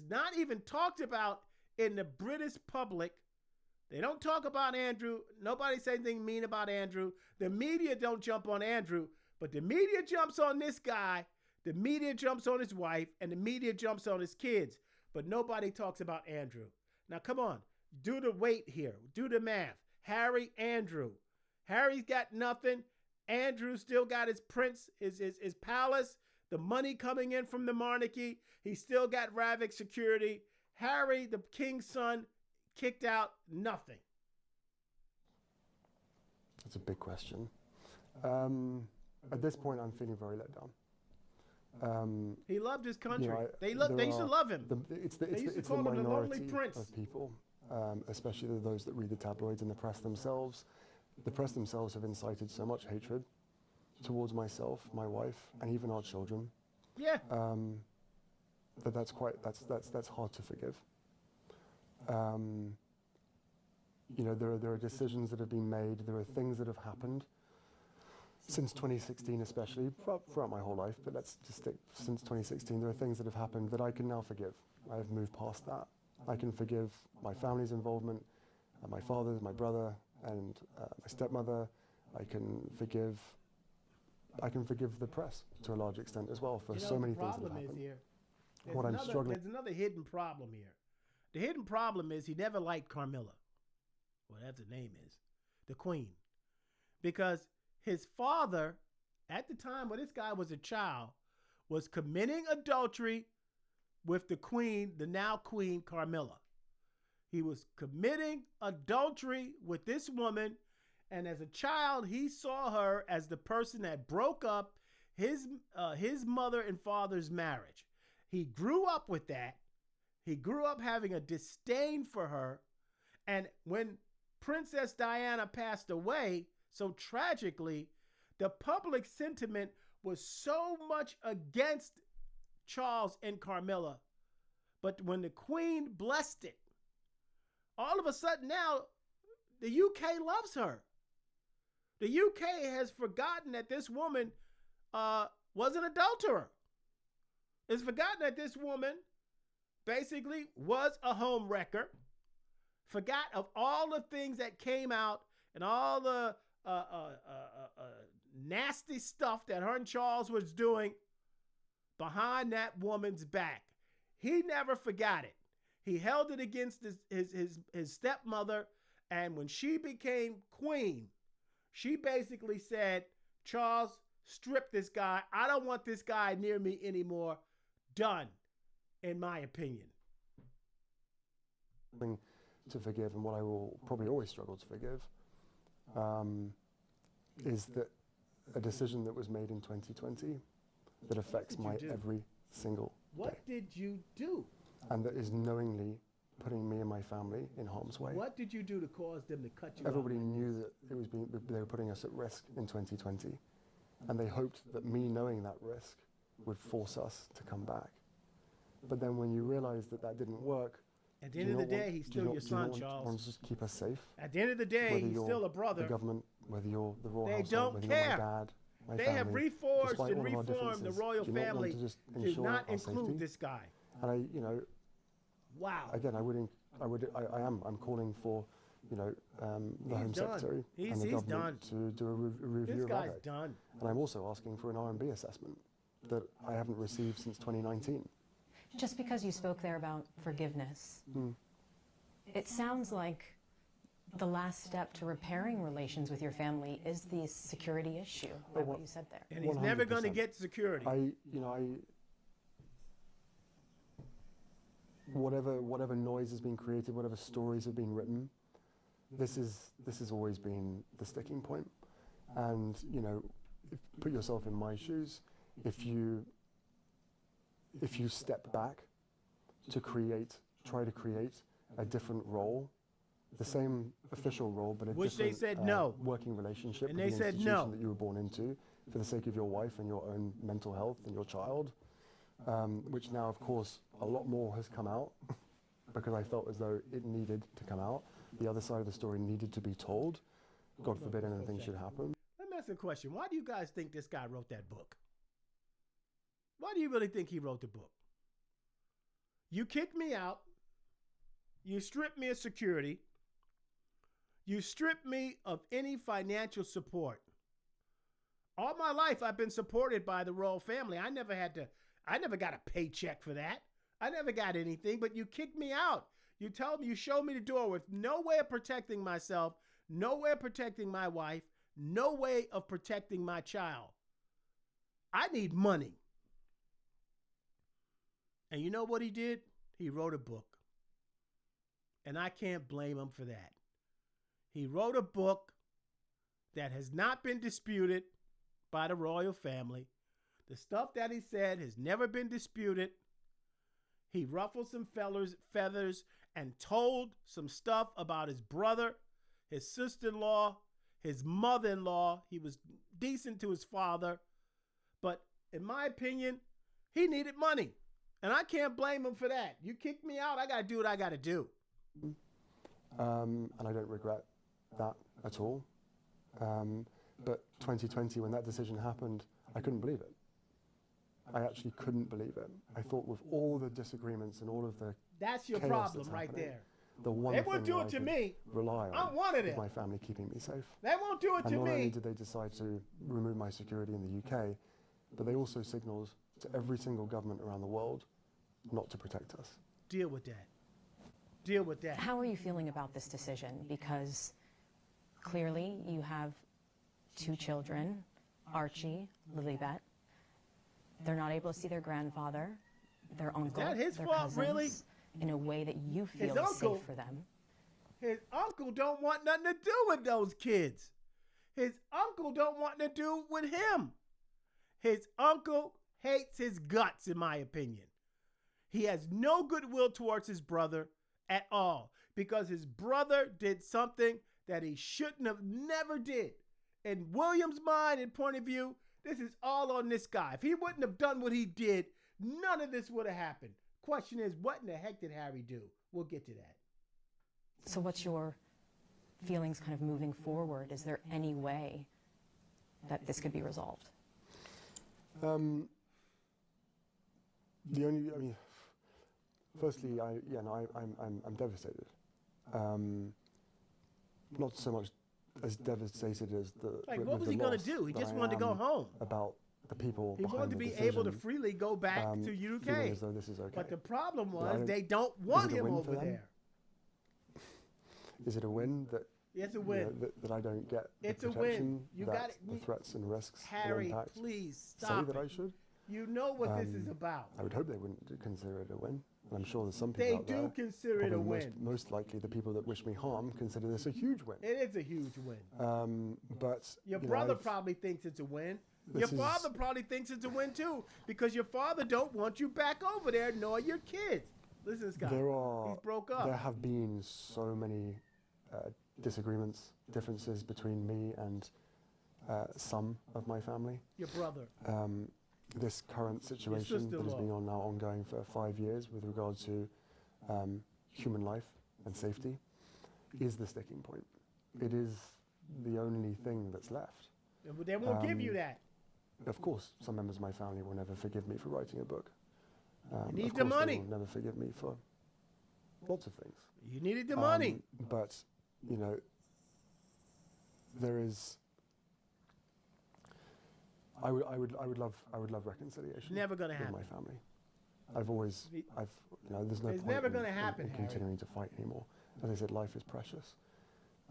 not even talked about in the British public. They don't talk about Andrew. Nobody says anything mean about Andrew. The media don't jump on Andrew, but the media jumps on this guy. The media jumps on his wife, and the media jumps on his kids. But nobody talks about Andrew. Now, come on. Do the weight here. Do the math. Harry, Andrew. Harry's got nothing. Andrew still got his prince, his palace, the money coming in from the monarchy. He still got RAVIC security. Harry, the king's son, kicked out, nothing. That's a big question. At this point, I'm feeling very let down. He loved his country. You know, they used to love him. It's the lonely minority prince. of people, especially those that read the tabloids and the press themselves. The press themselves have incited so much hatred towards myself, my wife, and even our children. Yeah. That's hard to forgive. You know, there are decisions that have been made. There are things that have happened since 2016, especially throughout my whole life. But let's just stick since 2016. There are things that have happened that I can now forgive. I have moved past that. I can forgive my family's involvement, my father's, my brother, and my stepmother. I can forgive the press to a large extent as well for so many things that have happened. There's another hidden problem here. The hidden problem is he never liked Camilla, whatever the name is, the Queen, because his father, at the time when this guy was a child, was committing adultery with the Queen, the now Queen Camilla. He was committing adultery with this woman, and as a child, he saw her as the person that broke up his mother and father's marriage. He grew up with that. He grew up having a disdain for her. And when Princess Diana passed away, so tragically, the public sentiment was so much against Charles and Camilla. But when the Queen blessed it, all of a sudden now, the UK loves her. The UK has forgotten that this woman was an adulterer. It's forgotten that this woman basically was a home wrecker. Forgot of all the things that came out and all the nasty stuff that her and Charles was doing behind that woman's back. He never forgot it. He held it against his stepmother, and when she became queen, she basically said, Charles, strip this guy. I don't want this guy near me anymore. Done, in my opinion. To forgive, and what I will probably always struggle to forgive, is that a decision that was made in 2020 that affects my every single day. What did you do? And that is knowingly putting me and my family in harm's way. What did you do to cause them to cut you Everybody out? knew that they were putting us at risk in 2020, and they hoped that me knowing that risk would force us to come back. But then when you realize that that didn't work, At the end of the day, he's still your son, Charles. Want to just keep us safe? At the end of the day, Whether he's you're still a brother. The government, whether you're the royal They household, don't whether you're care. my dad, my They family, have reforged despite and all of our reformed the differences, royal do you not want family to just to ensure not our include safety? this guy. And Wow. again, I'm calling for, the Home Secretary and the government to do a review This of guy's AVEC. done. And I'm also asking for an R&B assessment that I haven't received since 2019. Just because you spoke there about forgiveness, it sounds like the last step to repairing relations with your family is the security issue, by what you said there. And he's never going to 100%. get security. Whatever noise has been created, whatever stories have been written, this has always been the sticking point. And put yourself in my shoes. If you step back to try to create a different role, the same official role, but a Which they different said no. working relationship And with they the said institution no. that you were born into, for the sake of your wife and your own mental health and your child, which now, of course, a lot more has come out because I felt as though it needed to come out. The other side of the story needed to be told. God forbid anything should happen. Let me ask you a question. Why do you guys think this guy wrote that book? Why do you really think he wrote the book? You kicked me out. You stripped me of security. You stripped me of any financial support. All my life, I've been supported by the royal family. I never got a paycheck for that. I never got anything, but you kicked me out. You showed me the door with no way of protecting myself, no way of protecting my wife, no way of protecting my child. I need money. And you know what he did? He wrote a book. And I can't blame him for that. He wrote a book that has not been disputed by the royal family. The stuff that he said has never been disputed. He ruffled some feathers and told some stuff about his brother, his sister-in-law, his mother-in-law. He was decent to his father. But in my opinion, he needed money. And I can't blame him for that. You kicked me out, I got to do what I got to do. And I don't regret that at all. But 2020, when that decision happened, I couldn't believe it. I actually couldn't believe it. I thought with all the disagreements and all of the That's your chaos problem that's right happening, there. the one They thing won't do that it I to could me. rely on I'm one of was them. my family keeping me safe. They won't do it And to not only me. did they decide to remove my security in the UK, but they also signaled to every single government around the world not to protect us. Deal with that. Deal with that. How are you feeling about this decision? Because clearly you have two children, Archie, Lilibet. They're not able to see their grandfather, their uncle, that his their fault, cousins, really? in a way that you His feel is uncle. safe for them. His uncle don't want nothing to do with those kids. His uncle don't want to do with him. His uncle hates his guts, in my opinion. He has no goodwill towards his brother at all because his brother did something that he shouldn't have never did. In William's mind and point of view, this is all on this guy. If he wouldn't have done what he did, none of this would have happened. Question is, what in the heck did Harry do? We'll get to that. So what's your feelings kind of moving forward? Is there any way that this could be resolved? Firstly, I'm devastated. Not so much as devastated as the. Like, with what was the he going to loss do? He that just I wanted to go am home. About the people He behind wanted to the be decision, able to freely go back to UK. feeling as though this is okay. But the problem I was don't- they don't want it a him win over for them? there. Is it a win that It's a you win. know, that I don't get It's the a win. protection You that got it. the threats and risks Harry, and impact please say stop that I it. should? You know what this is about. I would hope they wouldn't consider it a win. And I'm sure there's some people They out do there, consider it a probably win. most likely the people that wish me harm consider this a huge win. It is a huge win. But Your you know, brother I've- probably thinks it's a win. This Your father is- probably thinks it's a win too, because your father don't want you back over there nor your kids. Listen to this guy. He's broke up. There have been so many disagreements, differences between me and some of my family. Your brother. This current situation that has sister-in-law. been now ongoing for 5 years with regard to human life and safety is the sticking point. It is the only thing that's left. And they won't give you that. Of course, some members of my family will never forgive me for writing a book. You need of the course money. They will never forgive me for lots of things. You needed the money. But you know, there is. I would love reconciliation. Never gonna with happen. my family. There's no It's point never in- gonna in- happen, in Harry. continuing to fight anymore. As I said, life is precious.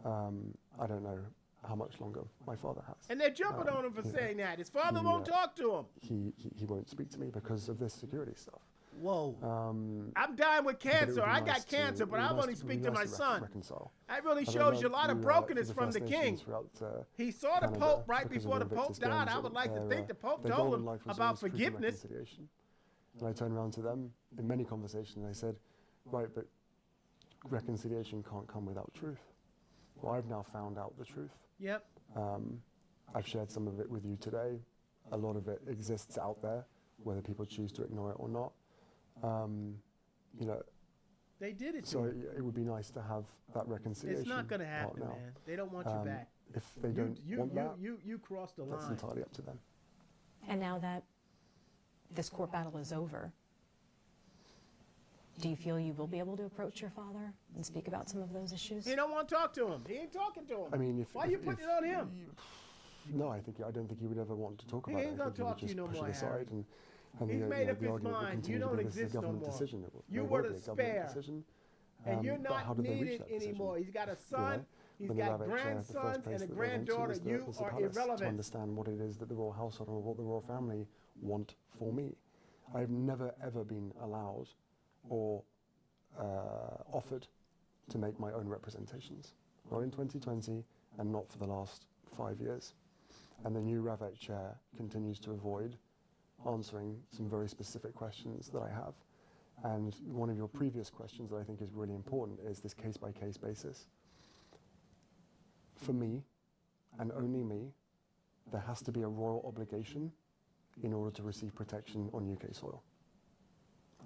I don't know how much longer my father has. And they're jumping on him for you know, saying that. His father he, won't talk to him. He won't speak to me because of this security stuff. Whoa. Um, I'm dying with but it would cancer. be I nice got cancer, but it would I'm be only nice- it would speaking be to my nice son. Reconcile. That really As I shows you a love lot of the, brokenness the from First the king. Nations throughout, He saw the Canada Pope right because of before the the Pope Invictus died. I Games, would like to think the Pope their told goal in him life was about always truth and forgiveness. reconciliation. And I turned around to them in many conversations and I said, right, but reconciliation can't come without truth. Well, I've now found out the truth. Yep. I've shared some of it with you today. A lot of it exists out there, whether people choose to ignore it or not. You know, They did it to so him. it would be nice to have that reconciliation. It's not going to part happen, now. man. They don't want you back. If they don't want that, You crossed the that's line. entirely up to them. And now that this court battle is over, do you feel you will be able to approach your father and speak about some of those issues? He don't want to talk to him. He ain't talking to him. I mean, Why you putting it on him? No, I don't think he would ever want to talk He about ain't it. gonna I think talk to he you would no just push more, it aside and He's the, made the up his argument will mind. continue You to don't be this is a exist no government more. decision. You There were will the be a government spare. decision. And you're But how not did they reach needed that decision? anymore. He's got a You son. know, He's when the got Rabbit Chair, the first grandsons and place a that they went to granddaughter. was the You are palace, to irrelevant. understand what it is that the royal household and what the royal family want for me. I've never ever been allowed or offered to make my own representations. Not in 2020 and not for the last 5 years. And the new Ravet chair continues to avoid answering some very specific questions that I have. And one of your previous questions that I think is really important is this case-by-case basis. For me, and only me, there has to be a royal obligation in order to receive protection on UK soil.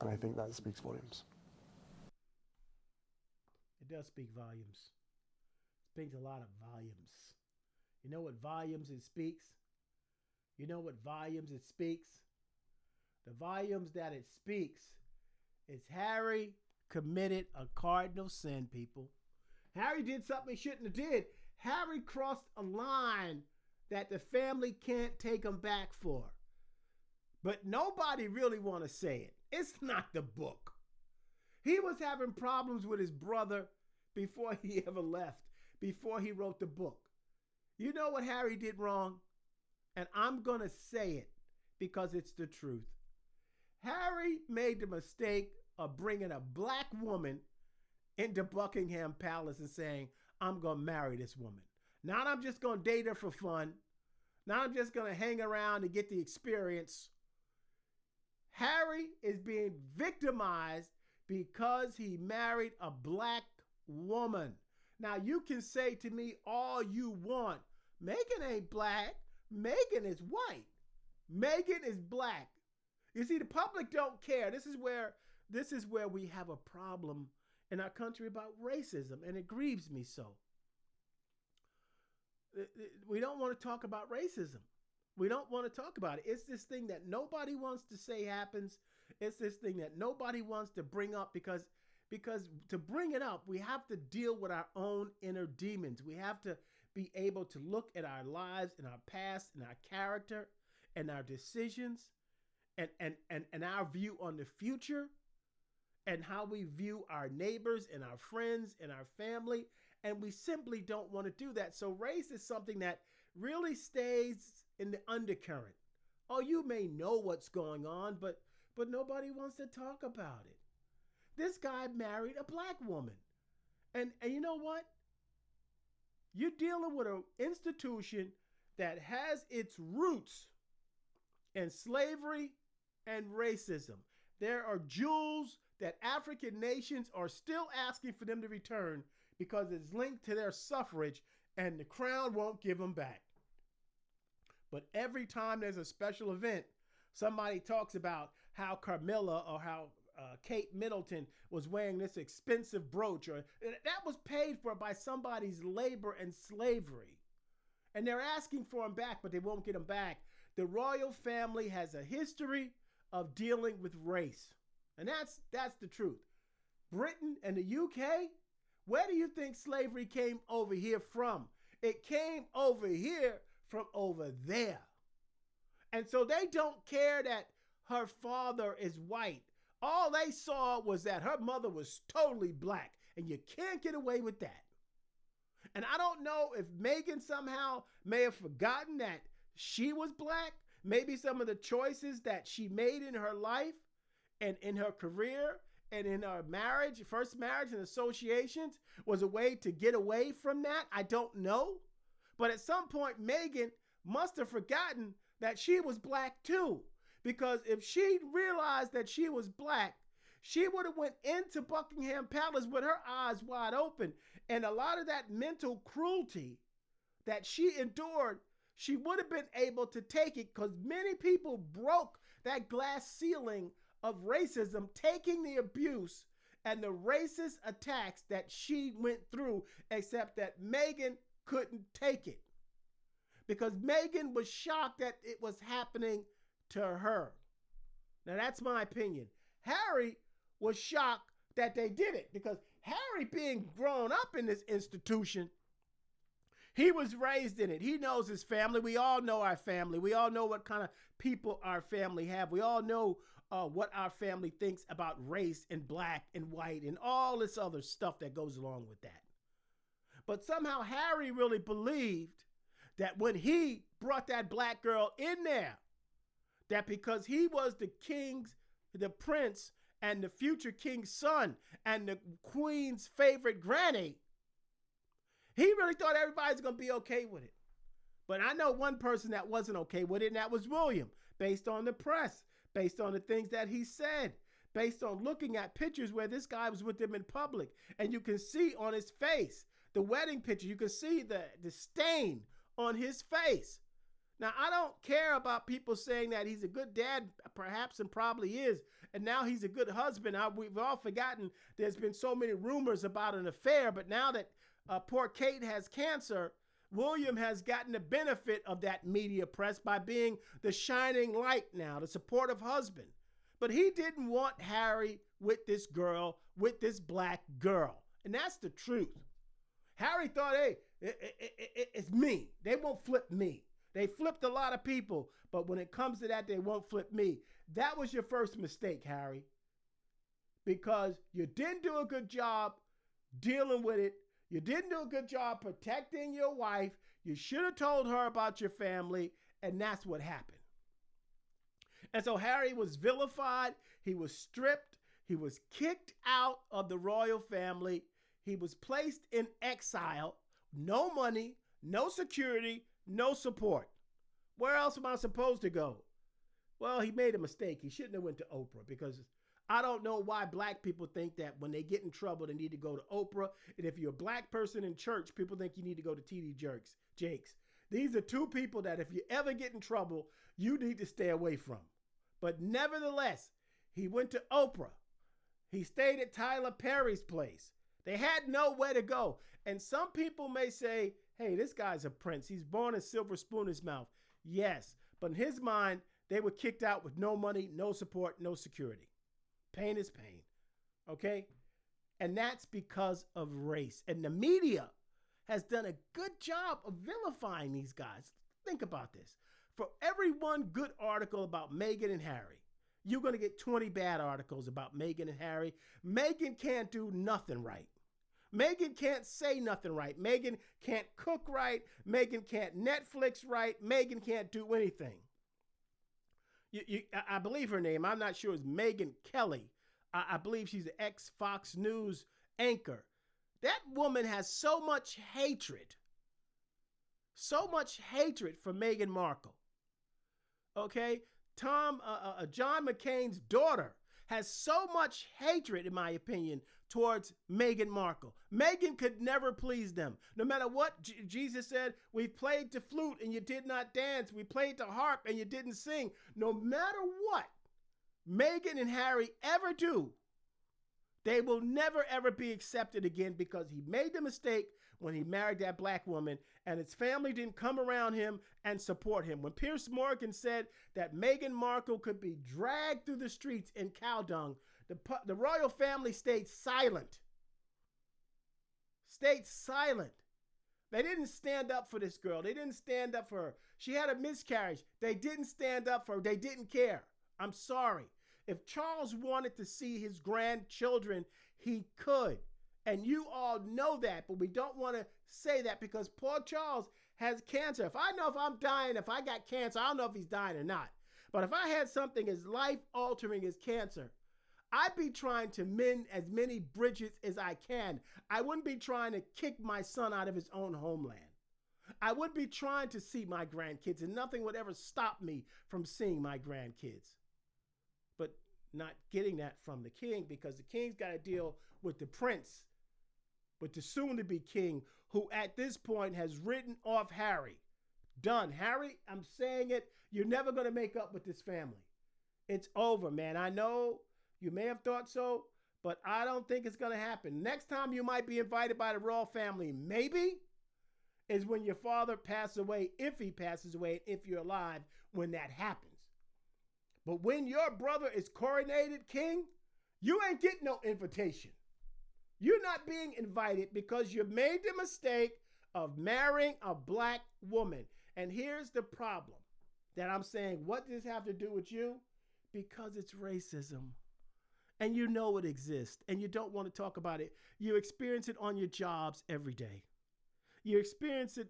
And I think that speaks volumes. It does speak volumes. It speaks a lot of volumes. You know what volumes it speaks? You know what volumes it speaks? The volumes that it speaks is Harry committed a cardinal sin, people. Harry did something he shouldn't have did. Harry crossed a line that the family can't take him back for. But nobody really want to say it. It's not the book. He was having problems with his brother before he ever left, before he wrote the book. You know what Harry did wrong? And I'm going to say it because it's the truth. Harry made the mistake of bringing a black woman into Buckingham Palace and saying, I'm going to marry this woman. Not I'm just going to date her for fun. Not I'm just going to hang around and get the experience. Harry is being victimized because he married a black woman. Now, you can say to me all you want. Meghan ain't black. Meghan is white. Meghan is black. You see, the public don't care. This is where we have a problem in our country about racism, and it grieves me so. We don't want to talk about racism. We don't want to talk about it. It's this thing that nobody wants to say happens. It's this thing that nobody wants to bring up because to bring it up, we have to deal with our own inner demons. We have to be able to look at our lives and our past and our character and our decisions and our view on the future and how we view our neighbors and our friends and our family. And we simply don't want to do that. So race is something that really stays in the undercurrent. Oh, you may know what's going on, but nobody wants to talk about it. This guy married a black woman. And you know what? You're dealing with an institution that has its roots in slavery and racism. There are jewels that African nations are still asking for them to return because it's linked to their suffrage, and the crown won't give them back. But every time there's a special event, somebody talks about how Carmilla or how Kate Middleton was wearing this expensive brooch, or that was paid for by somebody's labor and slavery. And they're asking for them back, but they won't get them back. The royal family has a history of dealing with race. And that's the truth. Britain and the UK, where do you think slavery came over here from? It came over here from over there. And so they don't care that her father is white. All they saw was that her mother was totally black, and you can't get away with that. And I don't know if Meghan somehow may have forgotten that she was black. Maybe some of the choices that she made in her life and in her career and in her marriage, first marriage and associations, was a way to get away from that. I don't know. But at some point, Meghan must have forgotten that she was black too. Because if she realized that she was black, she would have went into Buckingham Palace with her eyes wide open. And a lot of that mental cruelty that she endured, she would have been able to take it, because many people broke that glass ceiling of racism, taking the abuse and the racist attacks that she went through, except that Meghan couldn't take it. Because Meghan was shocked that it was happening to her. Now that's my opinion. Harry was shocked that they did it, because Harry, being grown up in this institution, he was raised in it. He knows his family. We all know our family. We all know what kind of people our family have. We all know what our family thinks about race and black and white and all this other stuff that goes along with that. But somehow Harry really believed that when he brought that black girl in there, that because he was the king's, the prince, and the future king's son, and the queen's favorite granny, he really thought everybody's going to be okay with it. But I know one person that wasn't okay with it, and that was William, based on the press, based on the things that he said, based on looking at pictures where this guy was with them in public. And you can see on his face, the wedding picture, you can see the stain on his face. Now, I don't care about people saying that he's a good dad, perhaps, and probably is, and now he's a good husband. We've all forgotten there's been so many rumors about an affair, but now that poor Kate has cancer, William has gotten the benefit of that media press by being the shining light now, the supportive husband. But he didn't want Harry with this girl, with this black girl, and that's the truth. Harry thought, hey, it's me. They won't flip me. They flipped a lot of people, but when it comes to that, they won't flip me. That was your first mistake, Harry, because you didn't do a good job dealing with it. You didn't do a good job protecting your wife. You should have told her about your family, and that's what happened. And so Harry was vilified. He was stripped. He was kicked out of the royal family. He was placed in exile. No money, no security, no support. Where else am I supposed to go? Well, he made a mistake. He shouldn't have went to Oprah, because I don't know why black people think that when they get in trouble, they need to go to Oprah. And if you're a black person in church, people think you need to go to TD Jakes. These are two people that if you ever get in trouble, you need to stay away from. But nevertheless, he went to Oprah. He stayed at Tyler Perry's place. They had nowhere to go. And some people may say, hey, this guy's a prince. He's born a silver spoon in his mouth. Yes, but in his mind, they were kicked out with no money, no support, no security. Pain is pain, okay? And that's because of race. And the media has done a good job of vilifying these guys. Think about this. For every one good article about Meghan and Harry, you're going to get 20 bad articles about Meghan and Harry. Meghan can't do nothing right. Meghan can't say nothing right. Meghan can't cook right. Meghan can't Netflix right. Meghan can't do anything. I believe her name, I'm not sure, is Megyn Kelly. I believe she's the ex-Fox News anchor. That woman has so much hatred for Meghan Markle. Okay? John McCain's daughter has so much hatred, in my opinion, towards Meghan Markle. Meghan could never please them. No matter what Jesus said, we played the flute and you did not dance. We played the harp and you didn't sing. No matter what Meghan and Harry ever do, they will never, ever be accepted again because he made the mistake when he married that black woman and his family didn't come around him and support him. When Piers Morgan said that Meghan Markle could be dragged through the streets in cow dung, the royal family stayed silent. Stayed silent. They didn't stand up for this girl. They didn't stand up for her. She had a miscarriage. They didn't stand up for her. They didn't care. I'm sorry. If Charles wanted to see his grandchildren, he could. And you all know that, but we don't want to say that because poor Charles has cancer. If I know if I'm dying, if I got cancer, I don't know if he's dying or not. But if I had something as life-altering as cancer, I'd be trying to mend as many bridges as I can. I wouldn't be trying to kick my son out of his own homeland. I would be trying to see my grandkids, and nothing would ever stop me from seeing my grandkids. But not getting that from the king, because the king's got to deal with the prince, with the soon-to-be king, who at this point has written off Harry. Done. Harry, I'm saying it, you're never going to make up with this family. It's over, man. I know you may have thought so, but I don't think it's going to happen. Next time you might be invited by the royal family, maybe, is when your father passes away, if he passes away, and if you're alive, when that happens. But when your brother is coronated king, you ain't getting no invitation. You're not being invited because you made the mistake of marrying a black woman. And here's the problem that I'm saying, what does this have to do with you? Because it's racism. And you know it exists, and you don't want to talk about it. You experience it on your jobs every day. You experience it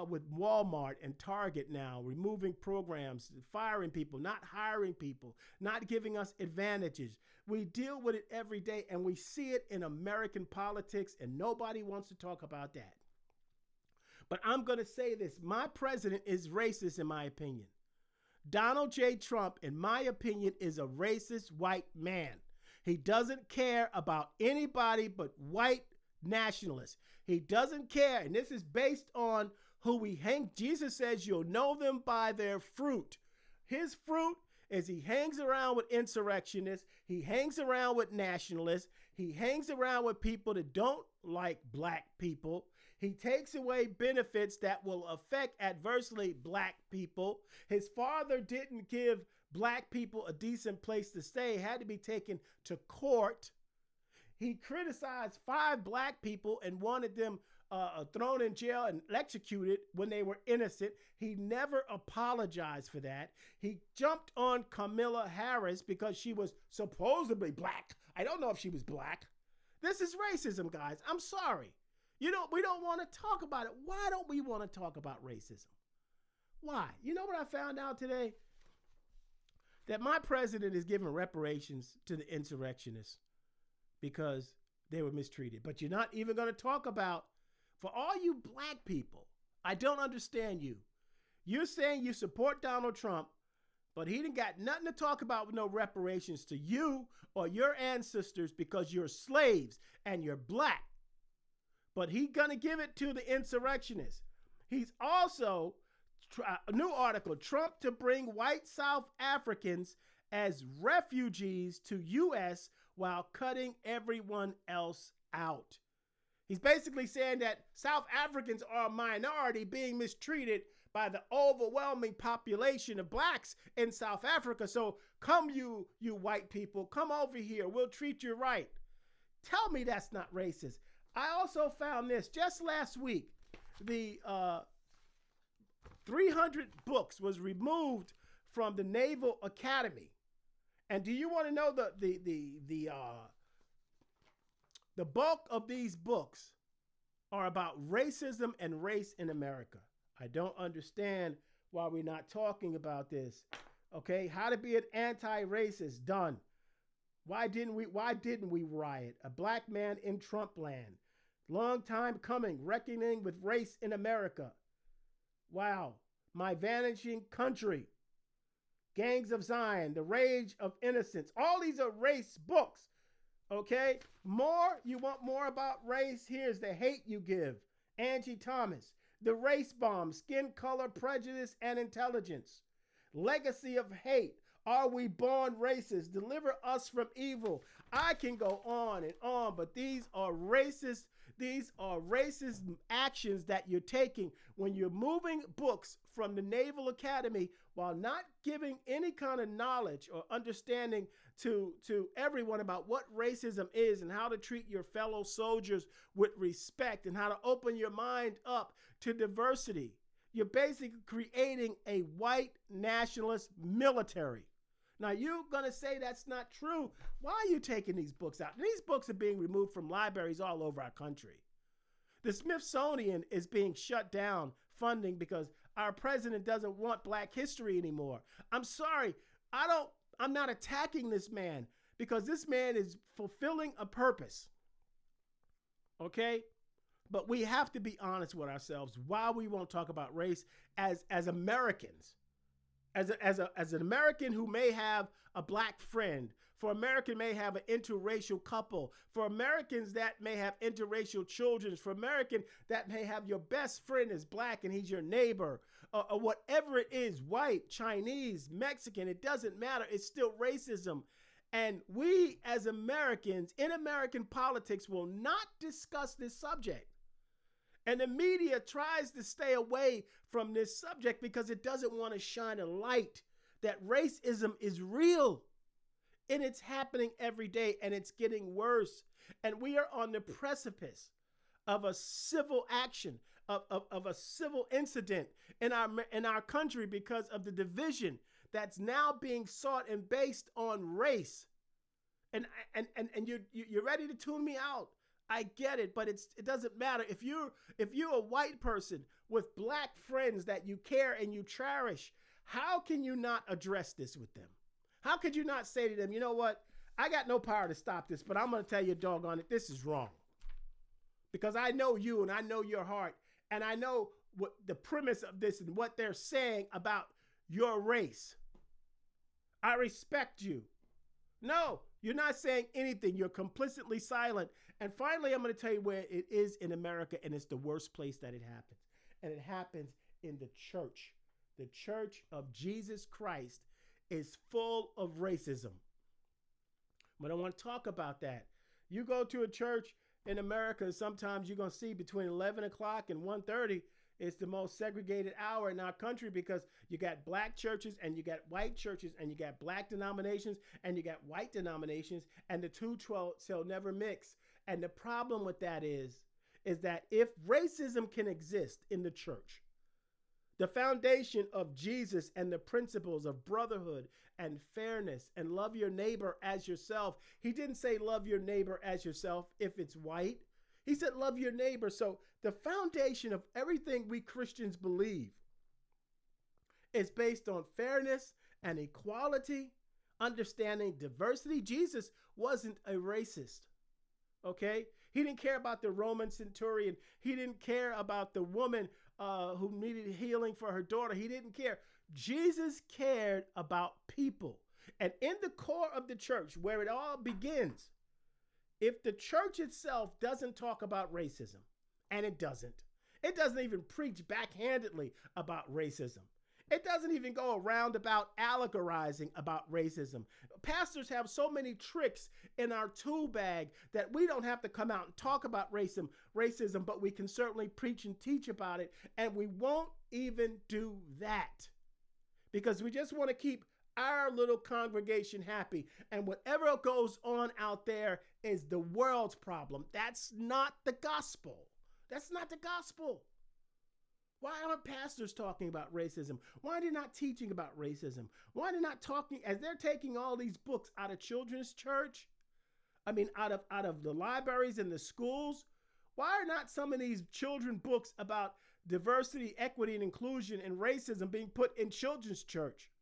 with Walmart and Target now, removing programs, firing people, not hiring people, not giving us advantages. We deal with it every day, and we see it in American politics, and nobody wants to talk about that. But I'm going to say this. My president is racist, in my opinion. Donald J. Trump, in my opinion, is a racist white man. He doesn't care about anybody but white nationalists. He doesn't care, and this is based on who we hang. Jesus says you'll know them by their fruit. His fruit is he hangs around with insurrectionists. He hangs around with nationalists. He hangs around with people that don't like black people. He takes away benefits that will affect adversely black people. His father didn't give black people a decent place to stay, had to be taken to court. He criticized 5 black people and wanted them thrown in jail and executed when they were innocent. He never apologized for that. He jumped on Kamala Harris because she was supposedly black. I don't know if she was black. This is racism, guys. I'm sorry. We don't want to talk about it. Why don't we want to talk about racism? Why? You know what I found out today? That my president is giving reparations to the insurrectionists because they were mistreated. But you're not even going to talk about, for all you black people, I don't understand you. You're saying you support Donald Trump, but he didn't got nothing to talk about with no reparations to you or your ancestors because you're slaves and you're black. But he's going to give it to the insurrectionists. He's also, a new article, Trump to bring white South Africans as refugees to U.S. while cutting everyone else out. He's basically saying that South Africans are a minority being mistreated by the overwhelming population of blacks in South Africa. So come you white people, come over here. We'll treat you right. Tell me that's not racist. I also found this just last week. The 300 books was removed from the Naval Academy. And do you want to know the bulk of these books are about racism and race in America? I don't understand why we're not talking about this. Okay, how to be an anti-racist, done. Why didn't we riot? A black man in Trump land. Long time coming, reckoning with race in America. Wow. My vanishing country. Gangs of Zion, The Rage of Innocence. All these are race books. Okay? You want more about race? Here's The Hate You Give. Angie Thomas. The Race Bomb, Skin Color, Prejudice, and Intelligence. Legacy of Hate. Are we born racist? Deliver us from evil. I can go on and on, but these are racist actions that you're taking when you're moving books from the Naval Academy while not giving any kind of knowledge or understanding to everyone about what racism is and how to treat your fellow soldiers with respect and how to open your mind up to diversity. You're basically creating a white nationalist military. Now, you're going to say that's not true. Why are you taking these books out? These books are being removed from libraries all over our country. The Smithsonian is being shut down funding because our president doesn't want black history anymore. I'm sorry. I'm not attacking this man because this man is fulfilling a purpose. Okay? But we have to be honest with ourselves why we won't talk about race as Americans. As an American who may have a black friend, for American may have an interracial couple, for Americans that may have interracial children, for American that may have your best friend is black and he's your neighbor, or whatever it is, white, Chinese, Mexican, it doesn't matter. It's still racism. And we as Americans in American politics will not discuss this subject. And the media tries to stay away from this subject because it doesn't want to shine a light that racism is real. And it's happening every day and it's getting worse. And we are on the precipice of a civil action, of a civil incident in our country because of the division that's now being sought and based on race. And you're ready to tune me out. I get it, but it doesn't matter. If you're a white person with black friends that you care and you cherish, how can you not address this with them? How could you not say to them, you know what? I got no power to stop this, but I'm going to tell you, doggone it, this is wrong. Because I know you and I know your heart and I know what the premise of this and what they're saying about your race. I respect you. No, you're not saying anything. You're complicitly silent. And finally, I'm going to tell you where it is in America, and it's the worst place that it happens. And it happens in the church. The Church of Jesus Christ is full of racism. But I want to talk about that. You go to a church in America, sometimes you're going to see between 11 o'clock and 1:30, it's the most segregated hour in our country because you got black churches and you got white churches and you got black denominations and you got white denominations, and the two shall never mix. And the problem with that is that if racism can exist in the church, the foundation of Jesus and the principles of brotherhood and fairness and love your neighbor as yourself. He didn't say love your neighbor as yourself if it's white. He said love your neighbor. So the foundation of everything we Christians believe is based on fairness and equality, understanding diversity. Jesus wasn't a racist. Okay? He didn't care about the Roman centurion. He didn't care about the woman who needed healing for her daughter. He didn't care. Jesus cared about people. And in the core of the church, where it all begins, if the church itself doesn't talk about racism, and it doesn't even preach backhandedly about racism. It doesn't even go around about allegorizing about racism. Pastors have so many tricks in our tool bag that we don't have to come out and talk about racism, but we can certainly preach and teach about it. And we won't even do that because we just want to keep our little congregation happy. And whatever goes on out there is the world's problem. That's not the gospel. That's not the gospel. Why aren't pastors talking about racism? Why are they not teaching about racism? Why are they not talking, as they're taking all these books out of children's church? I mean, out of the libraries and the schools? Why are not some of these children books about diversity, equity, and inclusion and racism being put in children's church?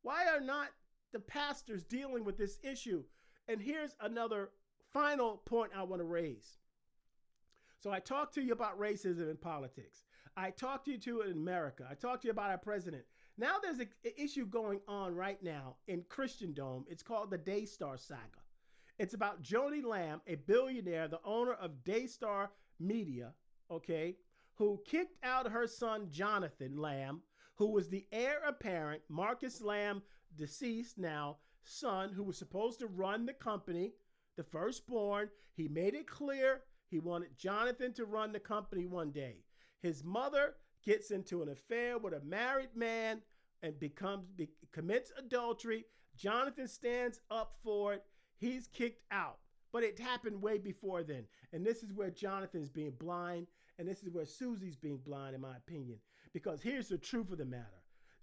Why are not the pastors dealing with this issue. And here's another final point I want to raise. So I talked to you about racism in politics. I talked to you in America. I talked to you about our president. Now there's an issue going on right now in Christendom. It's called the Daystar Saga. It's about Joni Lamb, a billionaire, the owner of Daystar Media, okay, who kicked out her son, Johnathan Lamb, who was the heir apparent, Marcus Lamb, deceased now, son, who was supposed to run the company, the firstborn. He made it clear he wanted Johnathan to run the company one day. His mother gets into an affair with a married man and commits adultery. Johnathan stands up for it. He's kicked out. But it happened way before then. And this is where Johnathan's being blind, and this is where Susie's being blind, in my opinion. Because here's the truth of the matter.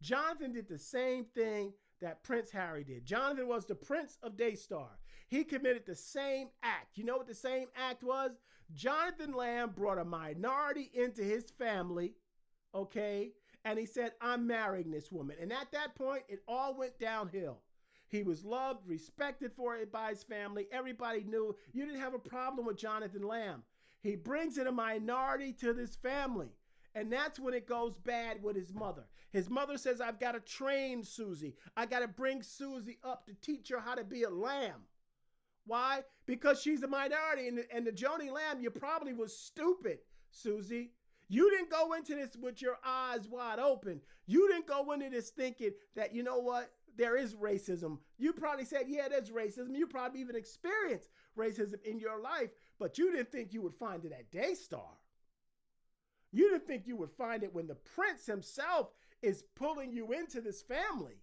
Johnathan did the same thing that Prince Harry did. Johnathan was the Prince of Daystar. He committed the same act. You know what the same act was? Johnathan Lamb brought a minority into his family, okay? And he said, I'm marrying this woman. And at that point, it all went downhill. He was loved, respected for it by his family. Everybody knew. You didn't have a problem with Johnathan Lamb. He brings in a minority to this family. And that's when it goes bad with his mother. His mother says, I've got to train Susie. I got to bring Susie up to teach her how to be a lamb. Why? Because she's a minority. And the Joni Lamb, you probably was stupid, Susie. You didn't go into this with your eyes wide open. You didn't go into this thinking that, you know what, there is racism. You probably said, yeah, there's racism. You probably even experienced racism in your life, but you didn't think you would find it at Daystar. You didn't think you would find it when the prince himself is pulling you into this family.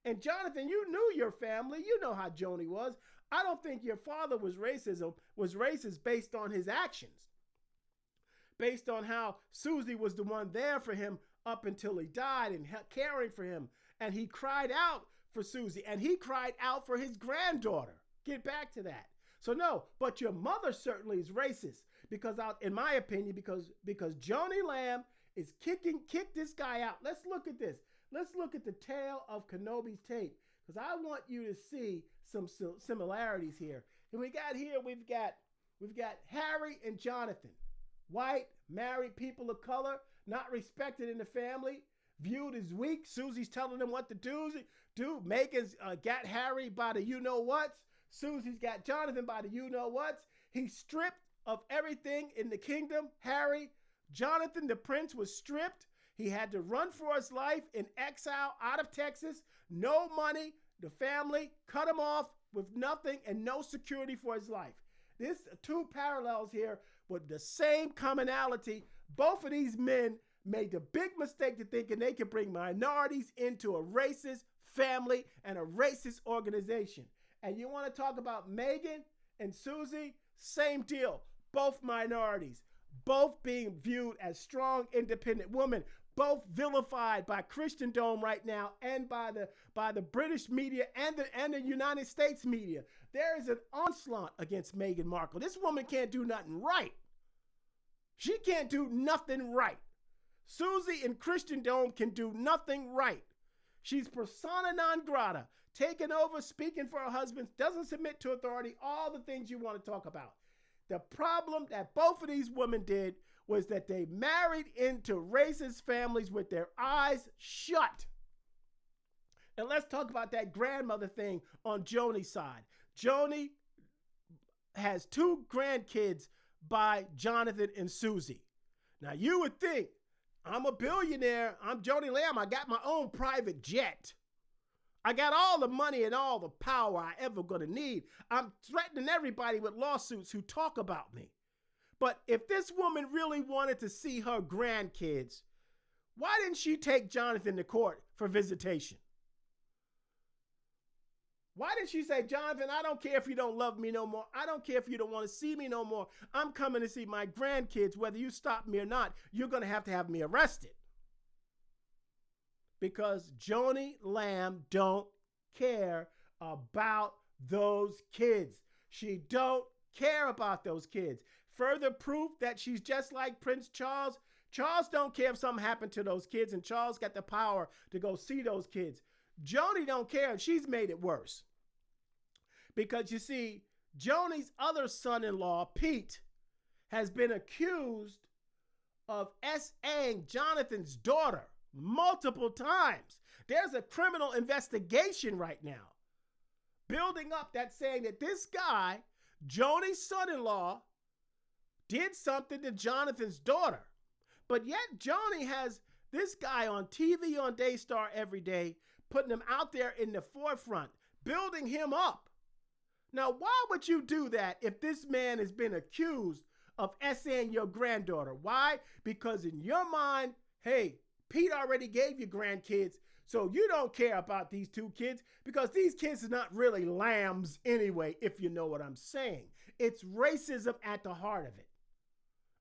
And Johnathan, you knew your family. You know how Joni was. I don't think your father was racist based on his actions. Based on how Susie was the one there for him up until he died and caring for him. And he cried out for Susie, and he cried out for his granddaughter. Get back to that. So no, but your mother certainly is racist because in my opinion, because Joni Lamb is kicked this guy out. Let's look at this. Let's look at the tail of Kenobi's tape because I want you to see some similarities here. And we've got Harry and Johnathan, white, married people of color, not respected in the family, viewed as weak. Susie's telling them what to do. Megan's got Harry by the you-know-whats. Susie's got Johnathan by the you-know-whats. He's stripped of everything in the kingdom. Harry, Johnathan, the prince, was stripped. He had to run for his life in exile out of Texas. No money. The family cut him off with nothing and no security for his life. This two parallels here with the same commonality. Both of these men made the big mistake to thinking they could bring minorities into a racist family and a racist organization. And you want to talk about Megan and Susie? Same deal. Both minorities, both being viewed as strong, independent women, both vilified by Christendom right now and by the British media and the United States media. There is an onslaught against Meghan Markle. This woman can't do nothing right. She can't do nothing right. Susie in Christendom can do nothing right. She's persona non grata, taking over, speaking for her husband, doesn't submit to authority, all the things you want to talk about. The problem that both of these women did was that they married into racist families with their eyes shut. And let's talk about that grandmother thing on Joni's side. Joni has 2 grandkids by Johnathan and Susie. Now you would think, I'm a billionaire. I'm Joni Lamb. I got my own private jet. I got all the money and all the power I ever gonna need. I'm threatening everybody with lawsuits who talk about me. But if this woman really wanted to see her grandkids, why didn't she take Johnathan to court for visitation? Why didn't she say, Johnathan, I don't care if you don't love me no more. I don't care if you don't want to see me no more. I'm coming to see my grandkids. Whether you stop me or not, you're going to have me arrested. Because Joni Lamb don't care about those kids. She don't care about those kids. Further proof that she's just like Prince Charles. Charles don't care if something happened to those kids, and Charles got the power to go see those kids. Joni don't care, and she's made it worse. Because you see, Joni's other son-in-law, Pete, has been accused of S.A.ing Johnathan's daughter multiple times. There's a criminal investigation right now building up that's saying that this guy, Joni's son-in-law, did something to Johnathan's daughter. But yet Joni has this guy on TV on Daystar every day, putting him out there in the forefront, building him up. Now, why would you do that if this man has been accused of S.A.ing your granddaughter? Why? Because in your mind, hey, Pete already gave you grandkids, so you don't care about these two kids because these kids are not really lambs anyway, if you know what I'm saying. It's racism at the heart of it.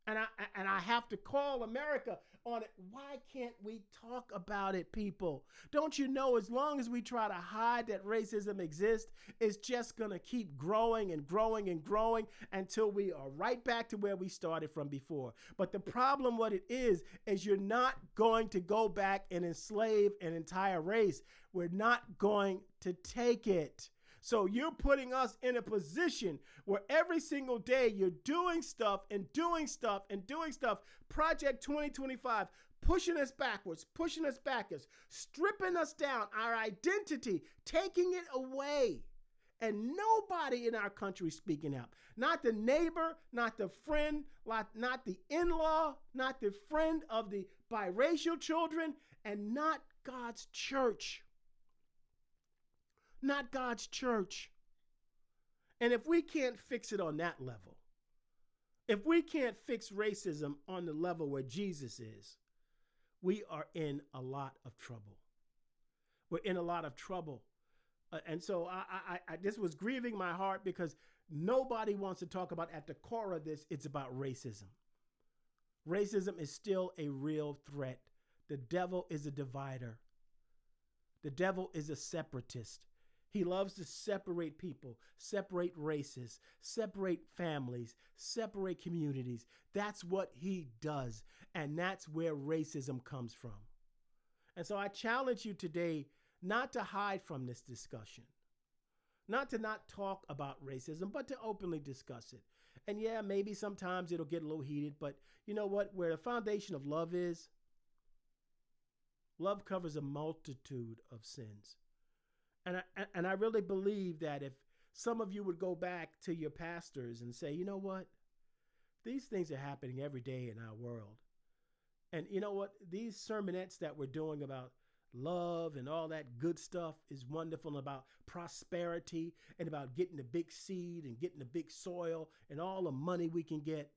And I have to call America on it. Why can't we talk about it, people? Don't you know, as long as we try to hide that racism exists, it's just going to keep growing and growing and growing until we are right back to where we started from before. But the problem, what it is you're not going to go back and enslave an entire race. We're not going to take it. So you're putting us in a position where every single day you're doing stuff and doing stuff and doing stuff. Project 2025, pushing us backwards, stripping us down, our identity, taking it away. And nobody in our country speaking out. Not the neighbor, not the friend, not the in-law, not the friend of the biracial children, and not God's church. Not God's church. And if we can't fix it on that level, if we can't fix racism on the level where Jesus is, we are in a lot of trouble. We're in a lot of trouble. And so I this was grieving my heart because nobody wants to talk about, at the core of this, it's about racism. Racism is still a real threat. The devil is a divider. The devil is a separatist. He loves to separate people, separate races, separate families, separate communities. That's what he does. And that's where racism comes from. And so I challenge you today not to hide from this discussion, not to not talk about racism, but to openly discuss it. And yeah, maybe sometimes it'll get a little heated, but you know what? Where the foundation of love is, love covers a multitude of sins. And I really believe that if some of you would go back to your pastors and say, you know what? These things are happening every day in our world. And you know what? These sermonettes that we're doing about love and all that good stuff is wonderful, and about prosperity and about getting the big seed and getting the big soil and all the money we can get.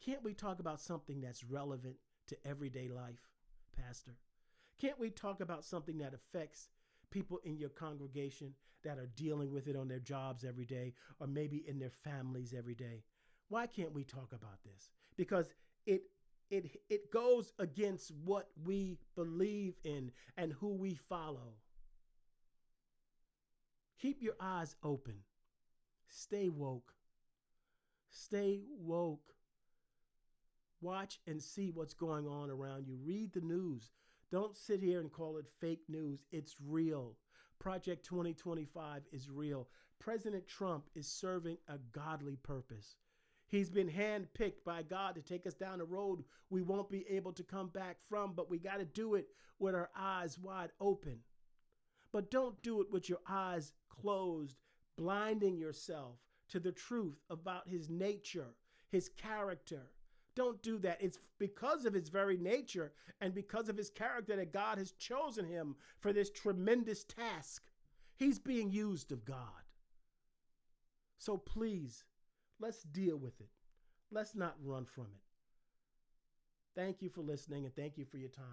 Can't we talk about something that's relevant to everyday life, Pastor? Can't we talk about something that affects people in your congregation that are dealing with it on their jobs every day, or maybe in their families every day? Why can't we talk about this? Because it goes against what we believe in and who we follow. Keep your eyes open. Stay woke. Stay woke. Watch and see what's going on around you. Read the news. Don't sit here and call it fake news. It's real. Project 2025 is real. President Trump is serving a godly purpose. He's been handpicked by God to take us down a road we won't be able to come back from, but we got to do it with our eyes wide open. But don't do it with your eyes closed, blinding yourself to the truth about his nature, his character. Don't do that. It's because of his very nature and because of his character that God has chosen him for this tremendous task. He's being used of God. So please, let's deal with it. Let's not run from it. Thank you for listening, and thank you for your time.